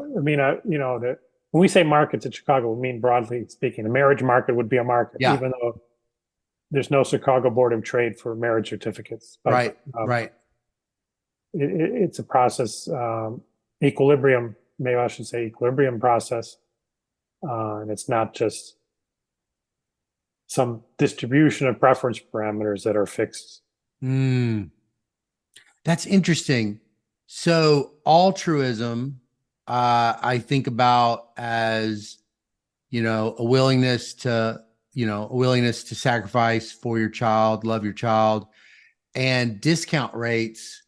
S2: When we say markets in Chicago, we mean broadly speaking, a marriage market would be a market,
S1: Yeah.
S2: even though there's no Chicago Board of Trade for marriage certificates. But,
S1: Right, right.
S2: it's a process, equilibrium, maybe I should say equilibrium process. And it's not just some distribution of preference parameters that are fixed.
S1: Mm, that's interesting. So altruism, I think about as, a willingness to, a willingness to sacrifice for your child, love your child. And discount rates,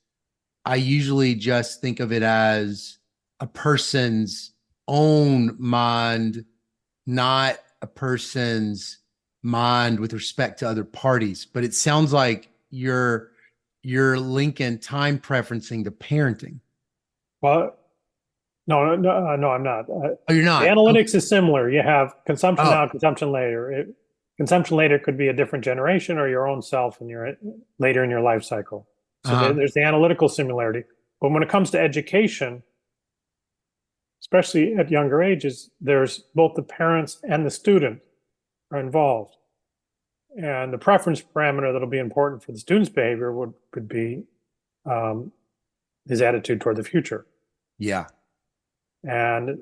S1: I usually just think of it as a person's own mind, not a person's mind with respect to other parties. But it sounds like you're linking time preferencing to parenting.
S2: Well, no, I'm not.
S1: Oh, you're
S2: The
S1: not.
S2: analytics is similar. You have consumption
S1: Oh,
S2: now, consumption later. Consumption later could be a different generation or your own self and you're later in your life cycle. So
S1: uh-huh.
S2: there's the analytical similarity. But when it comes to education, especially at younger ages, there's both the parents and the student are involved. And the preference parameter that'll be important for the student's behavior could be his attitude toward the future.
S1: Yeah.
S2: And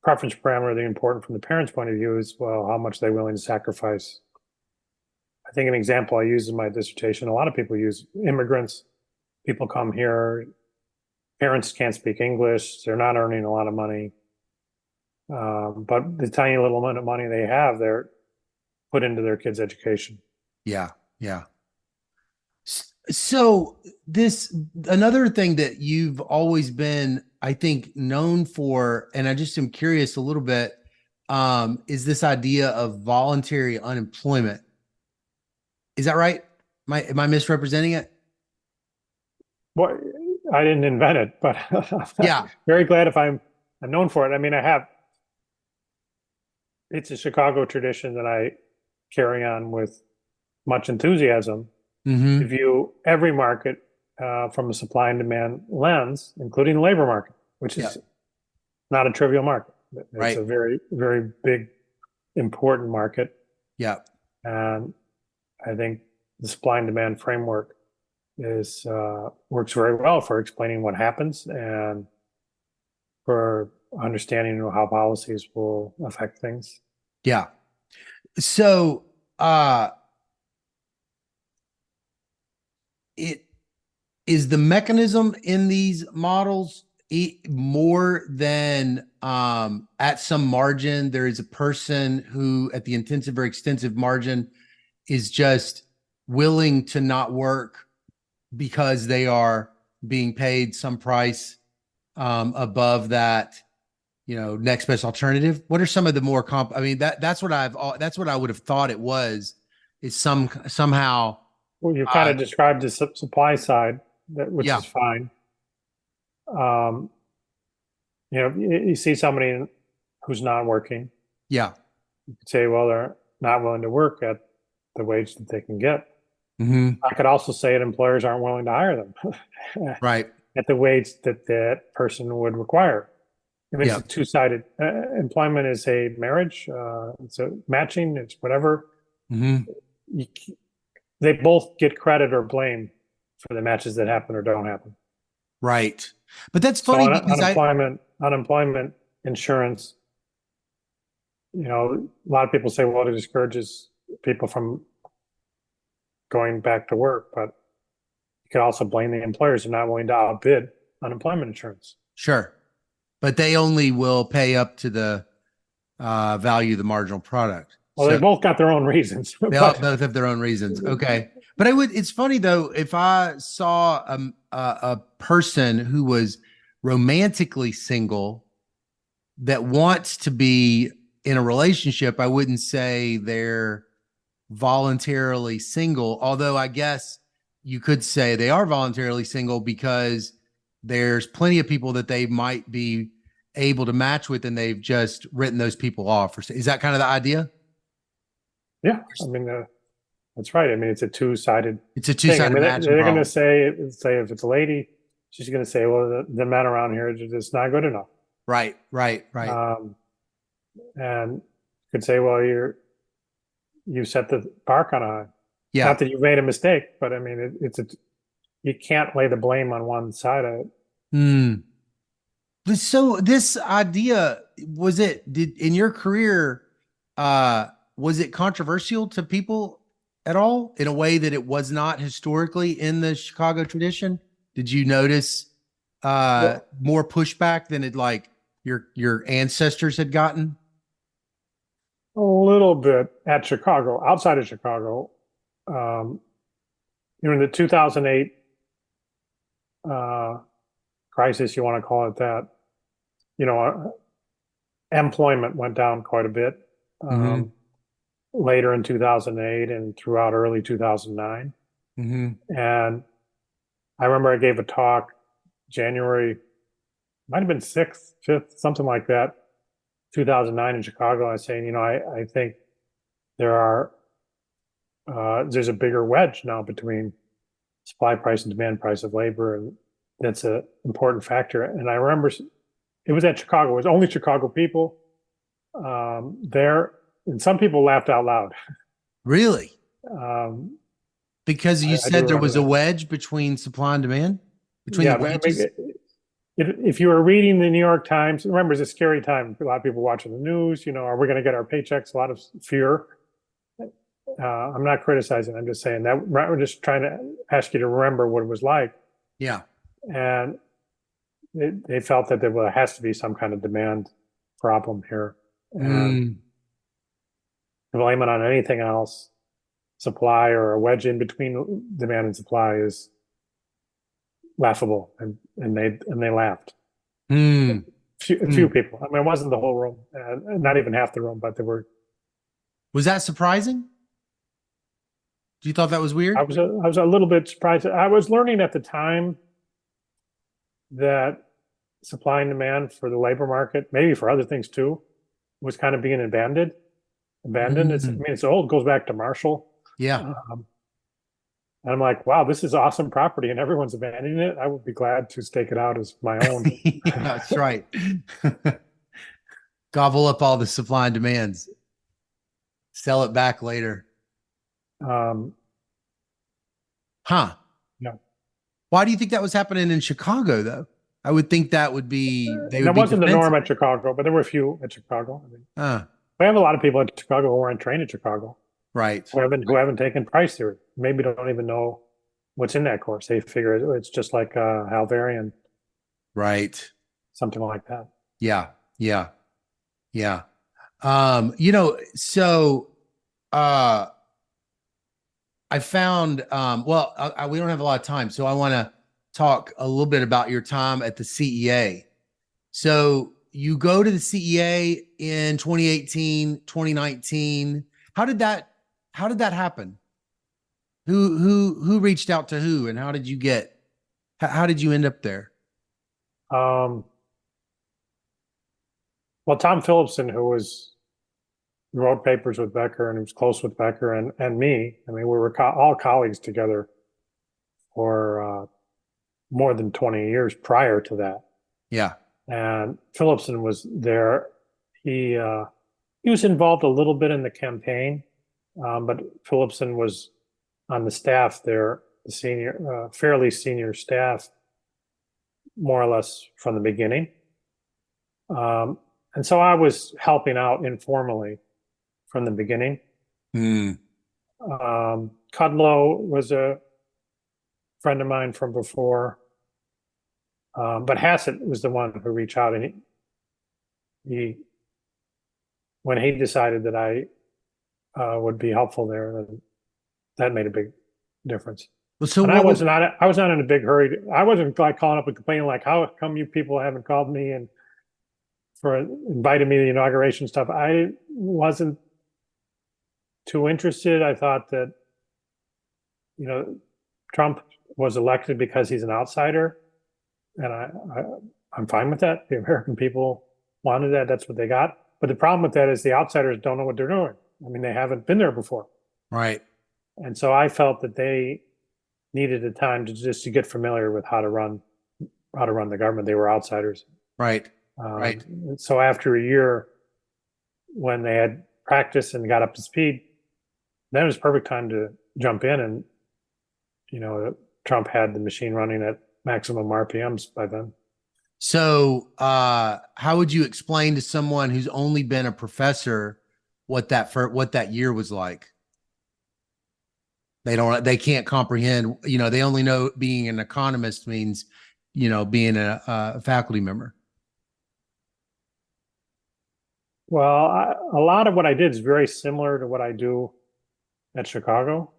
S2: preference parameter that's important from the parent's point of view is, well, how much they're willing to sacrifice. I think an example I use in my dissertation, a lot of people use immigrants. People come here, parents can't speak English, they're not earning a lot of money. But the tiny little amount of money they have, they're put into their kids' education.
S1: Yeah. Yeah. So this another thing that you've always been, I think, known for, and I just am curious a little bit, is this idea of voluntary unemployment. Is that right? Am I misrepresenting it?
S2: Well, I didn't invent it, but
S1: Yeah.
S2: very glad if I'm known for it. I mean, it's a Chicago tradition that I carry on with much enthusiasm.
S1: Mm-hmm.
S2: To view every market from a supply and demand lens, including the labor market, which is not a trivial market. It's
S1: Right.
S2: a very, very big, important market.
S1: Yeah.
S2: And I think the supply and demand framework works very well for explaining what happens and for understanding how policies will affect things.
S1: Yeah. So it is the mechanism in these models more than at some margin there is a person who at the intensive or extensive margin is just willing to not work because they are being paid some price above that, next best alternative. What are some of the more I mean, that's what I would have thought it was, is somehow.
S2: Well, you kind of described the supply side, which
S1: Yeah.
S2: is fine. You see somebody who's not working,
S1: Yeah.
S2: you could say, well, they're not willing to work at the wage that they can get.
S1: Mm-hmm.
S2: I could also say that employers aren't willing to hire them
S1: Right.
S2: at the wage that person would require. I mean,
S1: Yeah.
S2: it's a two-sided. Employment is a marriage. It's a matching. It's whatever.
S1: Mm-hmm.
S2: They both get credit or blame for the matches that happen or don't happen.
S1: Right. But that's funny because
S2: unemployment insurance, a lot of people say, well, it discourages people from going back to work, but you could also blame the employers for not willing to outbid unemployment insurance.
S1: Sure. But they only will pay up to the value of the marginal product.
S2: Well,
S1: So
S2: they both got their own reasons.
S1: they all
S2: But
S1: both have their own reasons. Okay. But it's funny though, if I saw a person who was romantically single that wants to be in a relationship, I wouldn't say they're voluntarily single, although I guess you could say they are voluntarily single because there's plenty of people that they might be able to match with and they've just written those people off. Is that kind of the idea?
S2: yeah, I mean, that's right. I mean, it's a two-sided
S1: It's a
S2: thing. I
S1: two-sided
S2: mean,
S1: matching
S2: they're going
S1: problem.
S2: to say if it's a lady, she's going to say, well, the men around here are just not good enough.
S1: Right.
S2: And could say, well, you set the bar kind of high.
S1: Yeah.
S2: Not that you made a mistake, but I mean, you can't lay the blame on one side of it.
S1: Hmm. So this idea, did in your career, was it controversial to people at all in a way that it was not historically in the Chicago tradition? Did you notice more pushback than it like your ancestors had gotten?
S2: A little bit at Chicago, outside of Chicago. In the 2008 crisis, you want to call it that, employment went down quite a bit later in 2008 and throughout early 2009. And I remember I gave a talk January, might have been 6th, 5th, something like that, 2009 in Chicago. I was saying, I think there's a bigger wedge now between supply price and demand price of labor, and that's an important factor. And I remember it was at Chicago. It was only Chicago people there, and some people laughed out loud.
S1: Really? Because you
S2: I
S1: said there was a
S2: that.
S1: wedge between supply and demand, between
S2: Yeah,
S1: the wages.
S2: If you were reading the New York Times, remember it's a scary time. A lot of people watching the news. Are we going to get our paychecks? A lot of fear. I'm not criticizing. I'm just saying that we're just trying to ask you to remember what it was like.
S1: Yeah.
S2: And they felt that there has to be some kind of demand problem here. And to blame it on anything else, supply or a wedge in between demand and supply is laughable. And they laughed. A few people. I mean, it wasn't the whole room, not even half the room, but there were.
S1: Was that surprising? You thought that was weird?
S2: I was a little bit surprised. I was learning at the time that supply and demand for the labor market, maybe for other things too, was kind of being abandoned. It's old, goes back to Marshall.
S1: Yeah.
S2: And I'm like, wow, this is awesome property and everyone's abandoning it. I would be glad to stake it out as my own.
S1: Yeah, that's right. Gobble up all the supply and demands. Sell it back later.
S2: Yeah.
S1: Why do you think that was happening in Chicago, though? I would think that would be
S2: that wasn't the norm at Chicago, but there were a few at Chicago. I mean, we have a lot of people at Chicago who aren't trained at Chicago,
S1: right?
S2: Who haven't taken price theory. Maybe don't even know what's in that course. They figure it's just like Halvarian,
S1: right?
S2: Something like that.
S1: Yeah. So I found, we don't have a lot of time, so I want to talk a little bit about your time at the CEA. So you go to the CEA in 2018, 2019. How did that happen? Who reached out to who, and how did you end up there?
S2: Well, Tom Phillipson, who wrote papers with Becker and was close with Becker and me. I mean, we were all colleagues together for more than 20 years prior to that.
S1: Yeah.
S2: And Phillipson was there. He was involved a little bit in the campaign, but Phillipson was on the staff there, the senior, fairly senior staff, more or less from the beginning. And so I was helping out informally from the beginning. Kudlow was a friend of mine from before. But Hassett was the one who reached out, and he when he decided that I would be helpful there, then that made a big difference.
S1: Well, so
S2: And I
S1: what
S2: was
S1: was
S2: not I was not in a big hurry. I wasn't like calling up and complaining like, how come you people haven't called me and for invited me to the inauguration stuff. I wasn't too interested. I thought that, Trump was elected because he's an outsider, and I'm fine with that. The American people wanted that. That's what they got. But the problem with that is the outsiders don't know what they're doing. I mean, they haven't been there before.
S1: right?
S2: And so I felt that they needed a time to get familiar with how to run the government. They were outsiders.
S1: Right. Right.
S2: So after a year, when they had practiced and got up to speed, then it was perfect time to jump in. And, Trump had the machine running at maximum RPMs by then.
S1: So, how would you explain to someone who's only been a professor what that year was like? They can't comprehend, they only know being an economist means, being a faculty member.
S2: Well, a lot of what I did is very similar to what I do at Chicago.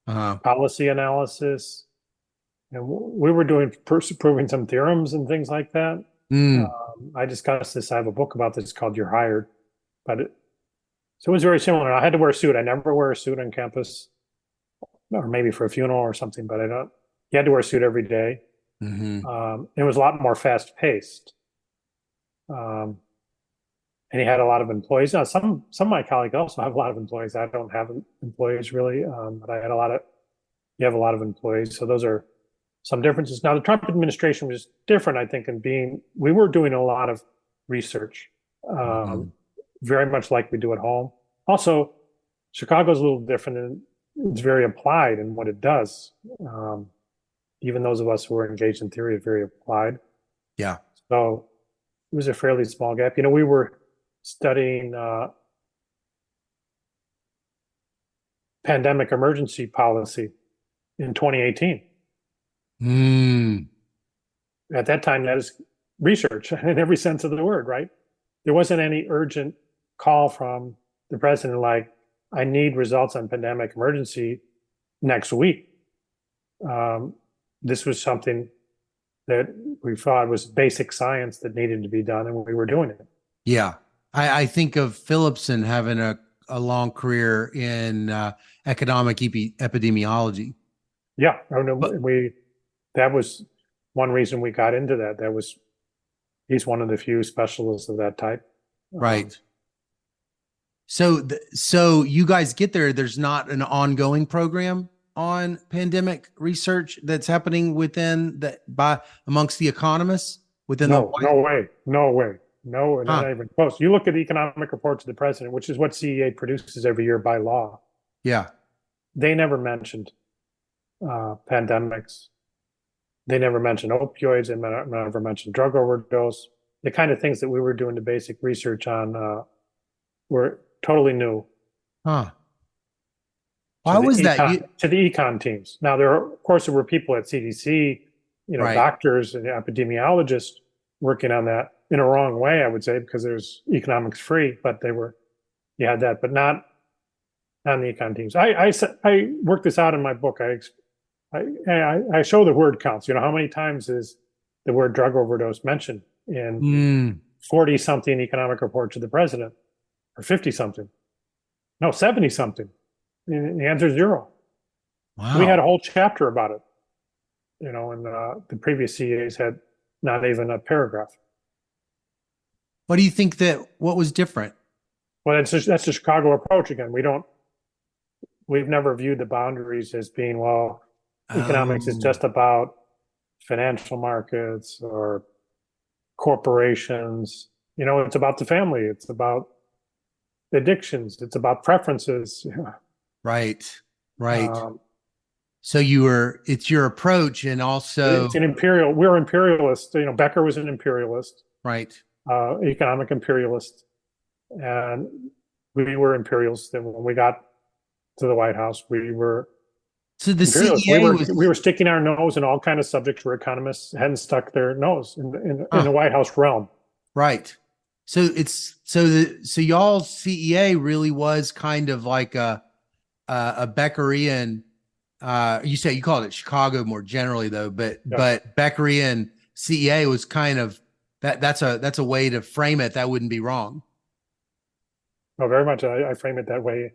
S2: Policy analysis, and we were proving some theorems and things like that. I discussed this. I have a book about this called "You're Hired," so it was very similar. I had to wear a suit. I never wear a suit on campus, or maybe for a funeral or something. But I don't. You had to wear a suit every day. It was a lot more fast paced. And he had a lot of employees. Now, some of my colleagues also have a lot of employees. I don't have employees really, but you have a lot of employees. So those are some differences. Now, the Trump administration was different, I think, we were doing a lot of research, very much like we do at home. Also, Chicago's a little different, and it's very applied in what it does. Even those of us who are engaged in theory are very applied.
S1: Yeah.
S2: So it was a fairly small gap. We were studying pandemic emergency policy in 2018. At that time, that is research in every sense of the word, right? There wasn't any urgent call from the president like, I need results on pandemic emergency next week. This was something that we thought was basic science that needed to be done, and we were doing it.
S1: Yeah. I think of Phillipson having a long career in economic epidemiology.
S2: Yeah, that was one reason we got into that. He's one of the few specialists of that type.
S1: Right. So you guys get there. There's not an ongoing program on pandemic research that's happening amongst the economists within
S2: no way, not even close. You look at the economic reports of the president, which is what CEA produces every year by law.
S1: Yeah,
S2: they never mentioned pandemics. They never mentioned opioids. They never mentioned drug overdose. The kind of things that we were doing the basic research on were totally new.
S1: Huh. Why was that?
S2: To the econ teams. Now, of course, there were people at CDC,
S1: right.
S2: Doctors and epidemiologists working on that in a wrong way, I would say, because there's economics free, but you had that, but not on the econ teams. I worked this out in my book. I show the word counts. How many times is the word drug overdose mentioned in 40 something economic reports to the president, or 50 something? No, 70 something. The answer is 0.
S1: Wow.
S2: We had a whole chapter about it, and the previous CEAs had not even a paragraph.
S1: What do you think what was different?
S2: Well, that's the Chicago approach again. We've never viewed the boundaries as being, economics is just about financial markets or corporations. It's about the family. It's about addictions. It's about preferences.
S1: Right. So it's your approach, and also
S2: we're imperialists. Becker was an imperialist.
S1: Right.
S2: Economic imperialist. And we were imperialists. And when we got to the White House. We were
S1: So the
S2: imperialists.
S1: CEA was
S2: We were sticking our nose in all kind of subjects where economists hadn't stuck their nose in the White House realm.
S1: right. So it's so y'all's CEA really was kind of like a Beckerian. You say you called it Chicago more generally though,
S2: Yeah.
S1: but Beckerian CEA was kind of that's a way to frame it that wouldn't be wrong.
S2: No, very much. I frame it that way in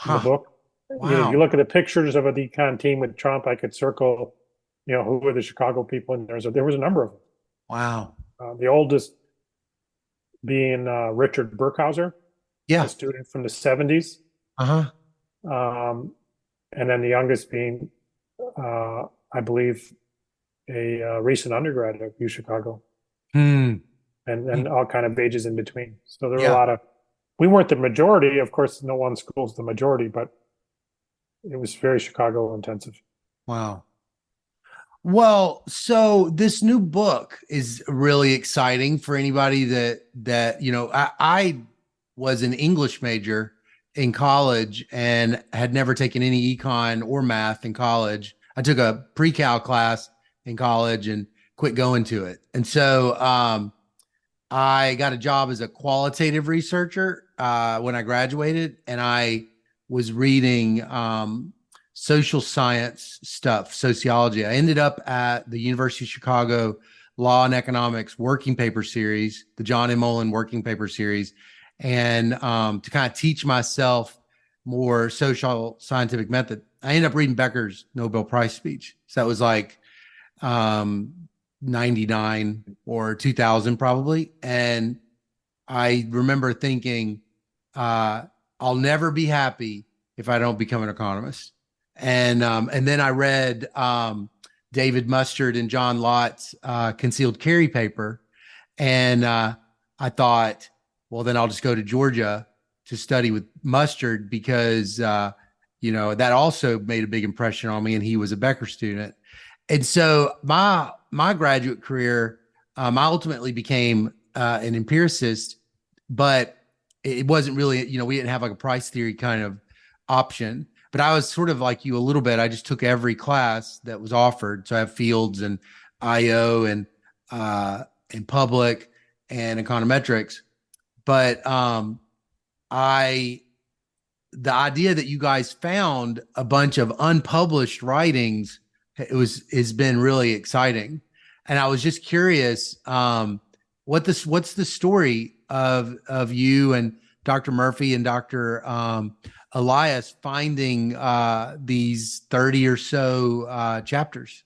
S2: the
S1: Huh.
S2: book. If you
S1: Wow.
S2: look at the pictures of a decon team with Trump, I could circle, who were the Chicago people, and there was a number of them.
S1: Wow.
S2: The oldest being Richard Burkhauser, a
S1: Yeah.
S2: student from the 70s.
S1: Uh-huh.
S2: Um, and then the youngest being, I believe, a recent undergrad at U Chicago,
S1: Hmm.
S2: and all kind of ages in between. So there were a
S1: Yeah.
S2: lot of, we weren't the majority. Of course, no one school's the majority, but it was very Chicago intensive.
S1: Wow. Well, so this new book is really exciting for anybody that I was an English major in college and had never taken any econ or math in college. I took a pre-cal class in college and quit going to it. And so I got a job as a qualitative researcher when I graduated, and I was reading social science stuff, sociology. I ended up at the University of Chicago Law and Economics Working Paper Series, the John M. Mullen Working Paper Series, and to kind of teach myself more social scientific method. I ended up reading Becker's Nobel Prize speech. So that was like um, 99 or 2000 probably. And I remember thinking, uh, I'll never be happy if I don't become an economist. And then I read David Mustard and John Lott's concealed carry paper. And I thought, well, then I'll just go to Georgia to study with Mustard because, that also made a big impression on me. And he was a Becker student. And so my graduate career, I ultimately became an empiricist, but it wasn't really, we didn't have like a price theory kind of option. But I was sort of like you a little bit. I just took every class that was offered. So I have fields and IO and public and econometrics. But I the idea that you guys found a bunch of unpublished writings has been really exciting, and I was just curious, what's the story of you and Dr. Murphy and Dr. Elias finding these 30 or so chapters?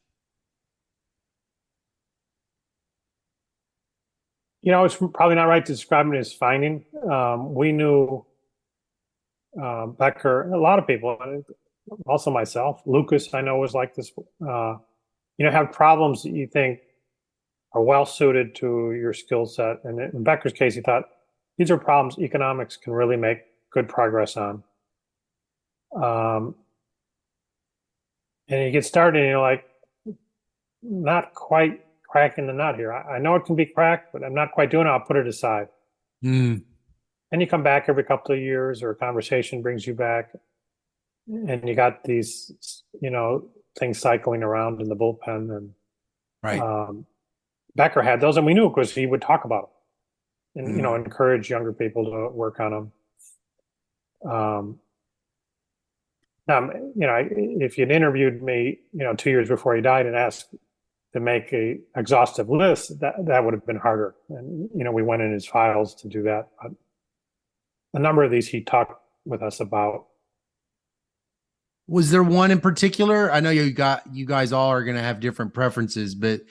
S2: It's probably not right to describe it as finding. We knew Becker, a lot of people, also myself. Lucas, I know, was like this. Have problems that you think are well suited to your skill set. And in Becker's case, he thought these are problems economics can really make good progress on. And you get started and you're like, not quite cracking the nut here. I know it can be cracked, but I'm not quite doing it. I'll put it aside.
S1: Mm.
S2: And you come back every couple of years, or a conversation brings you back, and you got these, things cycling around in the bullpen. And
S1: Right.
S2: Becker had those, and we knew because he would talk about them and,
S1: Mm.
S2: encourage younger people to work on them. Now, if you'd interviewed me, 2 years before he died and asked to make a exhaustive list, that would have been harder. And, we went in his files to do that. But a number of these he talked with us about.
S1: Was there one in particular? I know you guys all are going to have different preferences, but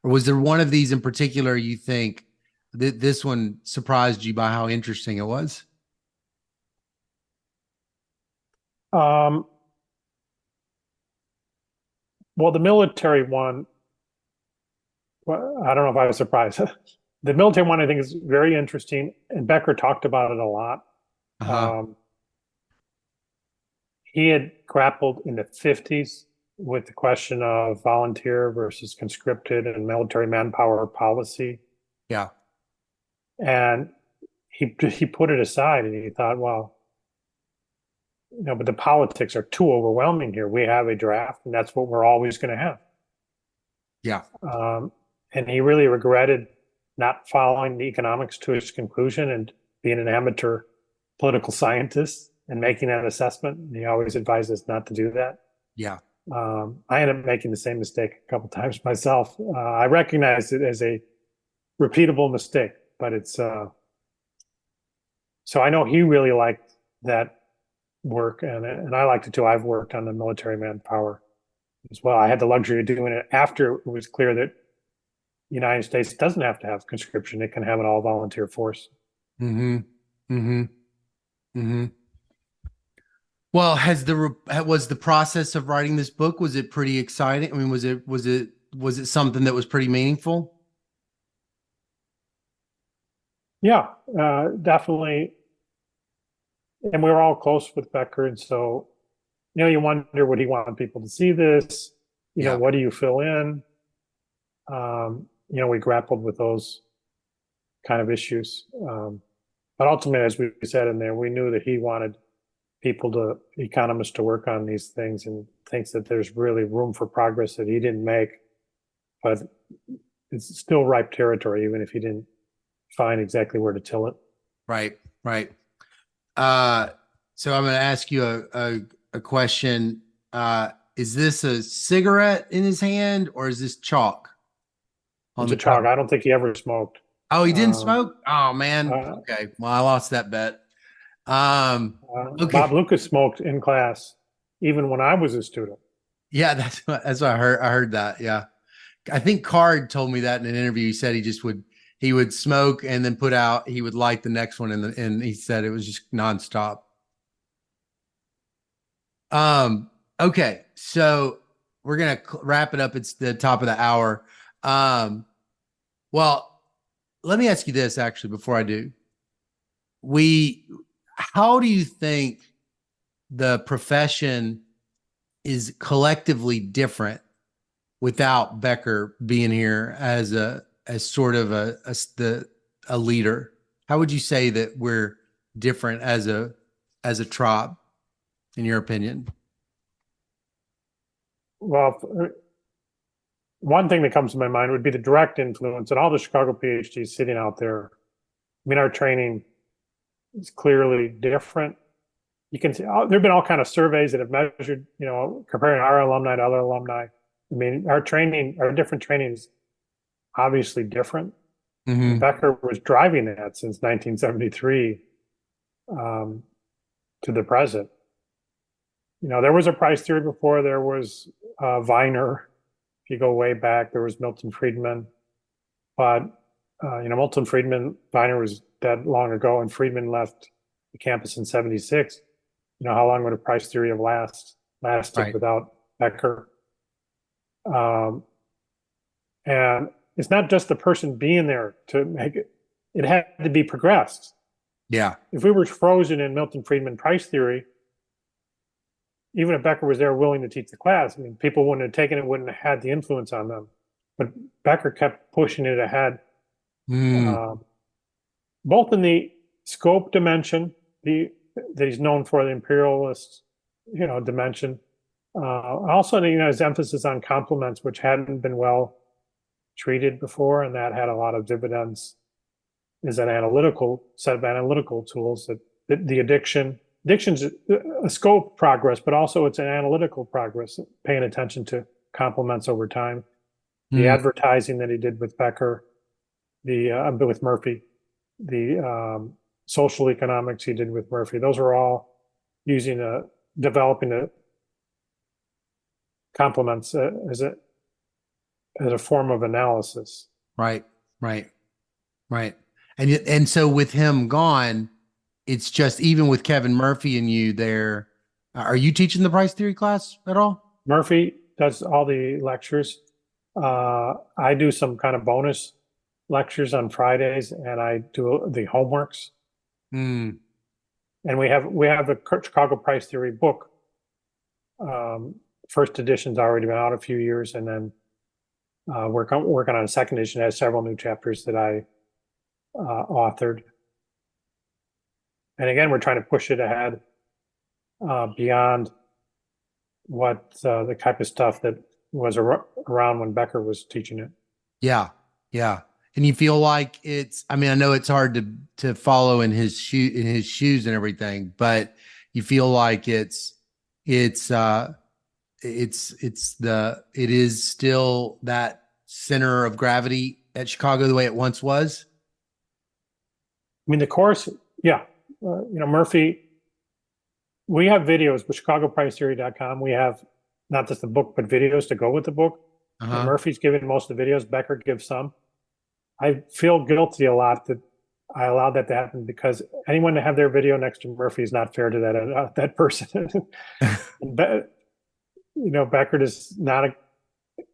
S1: or was there one of these in particular you think that this one surprised you by how interesting it was?
S2: Well, the military one, well, I don't know if I was surprised. The military one, I think, is very interesting, and Becker talked about it a lot.
S1: Uh-huh.
S2: He had grappled in the 50s with the question of volunteer versus conscripted and military manpower policy.
S1: Yeah.
S2: And he put it aside and he thought, well, but the politics are too overwhelming here. We have a draft, and that's what we're always going to have.
S1: Yeah.
S2: And he really regretted not following the economics to its conclusion and being an amateur political scientist and making that assessment. And he always advises not to do that.
S1: Yeah.
S2: I ended up making the same mistake a couple times myself. I recognize it as a repeatable mistake, but it's so I know he really liked that work, and I liked it too. I've worked on the military manpower as well. I had the luxury of doing it after it was clear that the United States doesn't have to have conscription; it can have an all volunteer force.
S1: Mm-hmm. Mm-hmm. Mm-hmm. Well, was the process of writing this book, was it pretty exciting? I mean, was it something that was pretty meaningful?
S2: Yeah, definitely. And we were all close with Becker, and so you wonder, would he want people to see this?
S1: Yeah.
S2: What do you fill in? We grappled with those kind of issues. But ultimately, as we said in there, we knew that he wanted economists to work on these things, and thinks that there's really room for progress that he didn't make, but it's still ripe territory, even if he didn't find exactly where to till it.
S1: Right. Right. So I'm going to ask you a question. Is this a cigarette in his hand, or is this chalk on
S2: It's
S1: the
S2: a chalk.
S1: cover?
S2: I don't think he ever smoked.
S1: Oh, he didn't
S2: Um,
S1: smoke? Oh man. Okay. Well, I lost that bet. Okay.
S2: Bob Lucas smoked in class, even when I was a student.
S1: Yeah, that's what I heard. I heard that. Yeah. I think Card told me that in an interview. He said he would smoke and then he would light the next one, and he said it was just nonstop. Okay, so we're gonna wrap it up. It's the top of the hour. Well, let me ask you this actually before I do. How do you think the profession is collectively different without Becker being here as sort of a leader? How would you say that we're different as a tribe, in your opinion?
S2: Well, one thing that comes to my mind would be the direct influence, and all the Chicago PhDs sitting out there. I mean, our training is clearly different. You can see there have been all kind of surveys that have measured, comparing our alumni to other alumni. I mean, our different training is obviously different.
S1: Mm-hmm.
S2: Becker was driving that since 1973 to the present. There was a price theory before. There was Viner. If you go way back, there was Milton Friedman. But, Milton Friedman, Viner was dead long ago, and Friedman left the campus in 76. How long would a price theory have lasted
S1: Right.
S2: without Becker? And it's not just the person being there to make it. It had to be progressed.
S1: Yeah.
S2: If we were frozen in Milton Friedman price theory, even if Becker was there willing to teach the class, I mean, people wouldn't have taken it, wouldn't have had the influence on them. But Becker kept pushing it ahead, both in the scope dimension, that he's known for, the imperialist, dimension. Also, his emphasis on complements, which hadn't been well treated before, and that had a lot of dividends. Is an analytical set of analytical tools that the addiction's a scope progress, but also it's an analytical progress, paying attention to complements over time. The advertising that he did with Becker, with Murphy, the social economics he did with Murphy, those are all developing the complements as a form of analysis.
S1: Right. And so with him gone, it's just, even with Kevin Murphy and you there, are you teaching the price theory class at all?
S2: Murphy does all the lectures. I do some kind of bonus lectures on Fridays, and I do the homeworks. And we have the Chicago price theory book. First edition's already been out a few years, and then working on a second edition. It has several new chapters that I authored. And again, we're trying to push it ahead. beyond what the type of stuff that was around when Becker was teaching it.
S1: Yeah. Yeah. And you feel like it's, I mean, I know it's hard to follow in his shoes and everything, but you feel like it's it is still that center of gravity at Chicago the way it once was.
S2: I mean, the course, yeah. Murphy, we have videos with ChicagoPriceTheory.com. We have not just the book, but videos to go with the book. And Murphy's giving most of the videos. Becker gives some. I feel guilty a lot that I allowed that to happen, because anyone to have their video next to Murphy is not fair to that person. Becker is not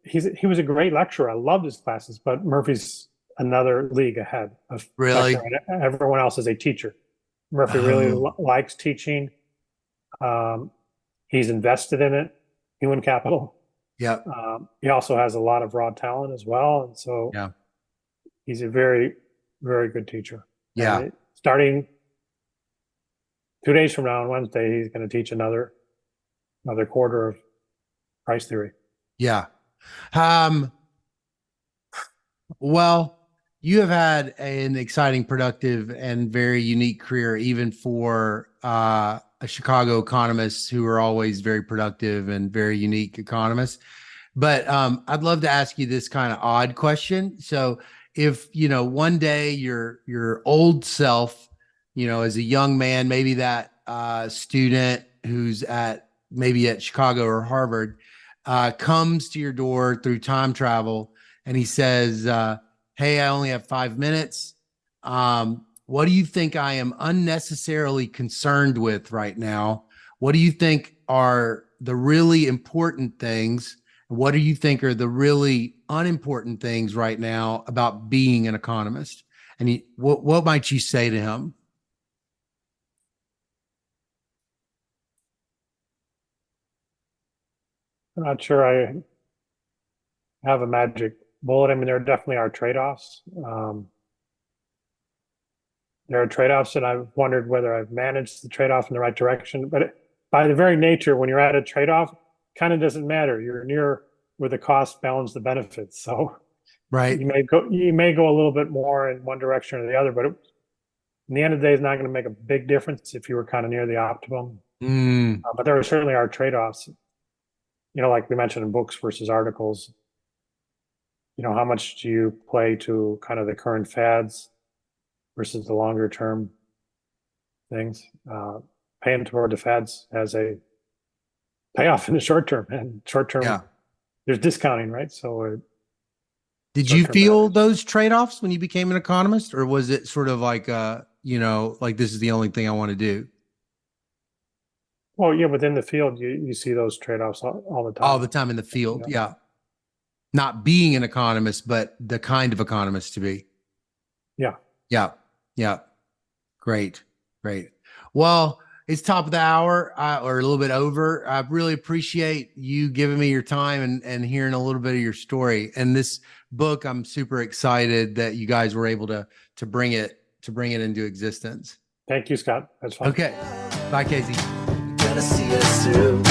S2: he was a great lecturer. I loved his classes, but Murphy's another league ahead of
S1: Really?
S2: Becker, and everyone else is a teacher. Murphy really likes teaching. He's invested in it, human capital.
S1: Yeah.
S2: He also has a lot of raw talent as well, and so
S1: Yeah.
S2: he's a very, very good teacher.
S1: Yeah.
S2: And starting 2 days from now on Wednesday, he's going to teach another quarter of price theory.
S1: Yeah. Well, you have had an exciting, productive, and very unique career, even for a Chicago economist who are always very productive and very unique economists. But I'd love to ask you this kind of odd question. So if, one day your old self, as a young man, maybe that student who's maybe at Chicago or Harvard, comes to your door through time travel, and he says, hey, I only have 5 minutes. What do you think I am unnecessarily concerned with right now? What do you think are the really important things? What do you think are the really unimportant things right now about being an economist? And what might you say to him?
S2: I'm not sure I have a magic bullet. I mean, there definitely are trade-offs. There are trade-offs, and I've wondered whether I've managed the trade-off in the right direction. But by the very nature, when you're at a trade-off, kind of doesn't matter. You're near where the costs balance the benefits. So
S1: Right.
S2: you may go a little bit more in one direction or the other, but in the end of the day, it's not going to make a big difference if you were kind of near the optimum. But there certainly are trade-offs. Like we mentioned in books versus articles. How much do you play to kind of the current fads versus the longer term things? Paying toward the fads has a payoff in the short term, and short term, there's discounting, right? So
S1: did you feel those trade-offs when you became an economist, or was it sort of like, like this is the only thing I want to do?
S2: Well, yeah, within the field, you see those trade-offs all the time.
S1: All the time in the field. Yeah. Not being an economist, but the kind of economist to be.
S2: Yeah.
S1: Yeah. Yeah. Great. Great. Well, it's top of the hour, or a little bit over. I really appreciate you giving me your time and hearing a little bit of your story. And this book, I'm super excited that you guys were able to bring it into existence.
S2: Thank you, Scott. That's fun.
S1: Okay. Bye, Casey.
S3: Gonna see us through.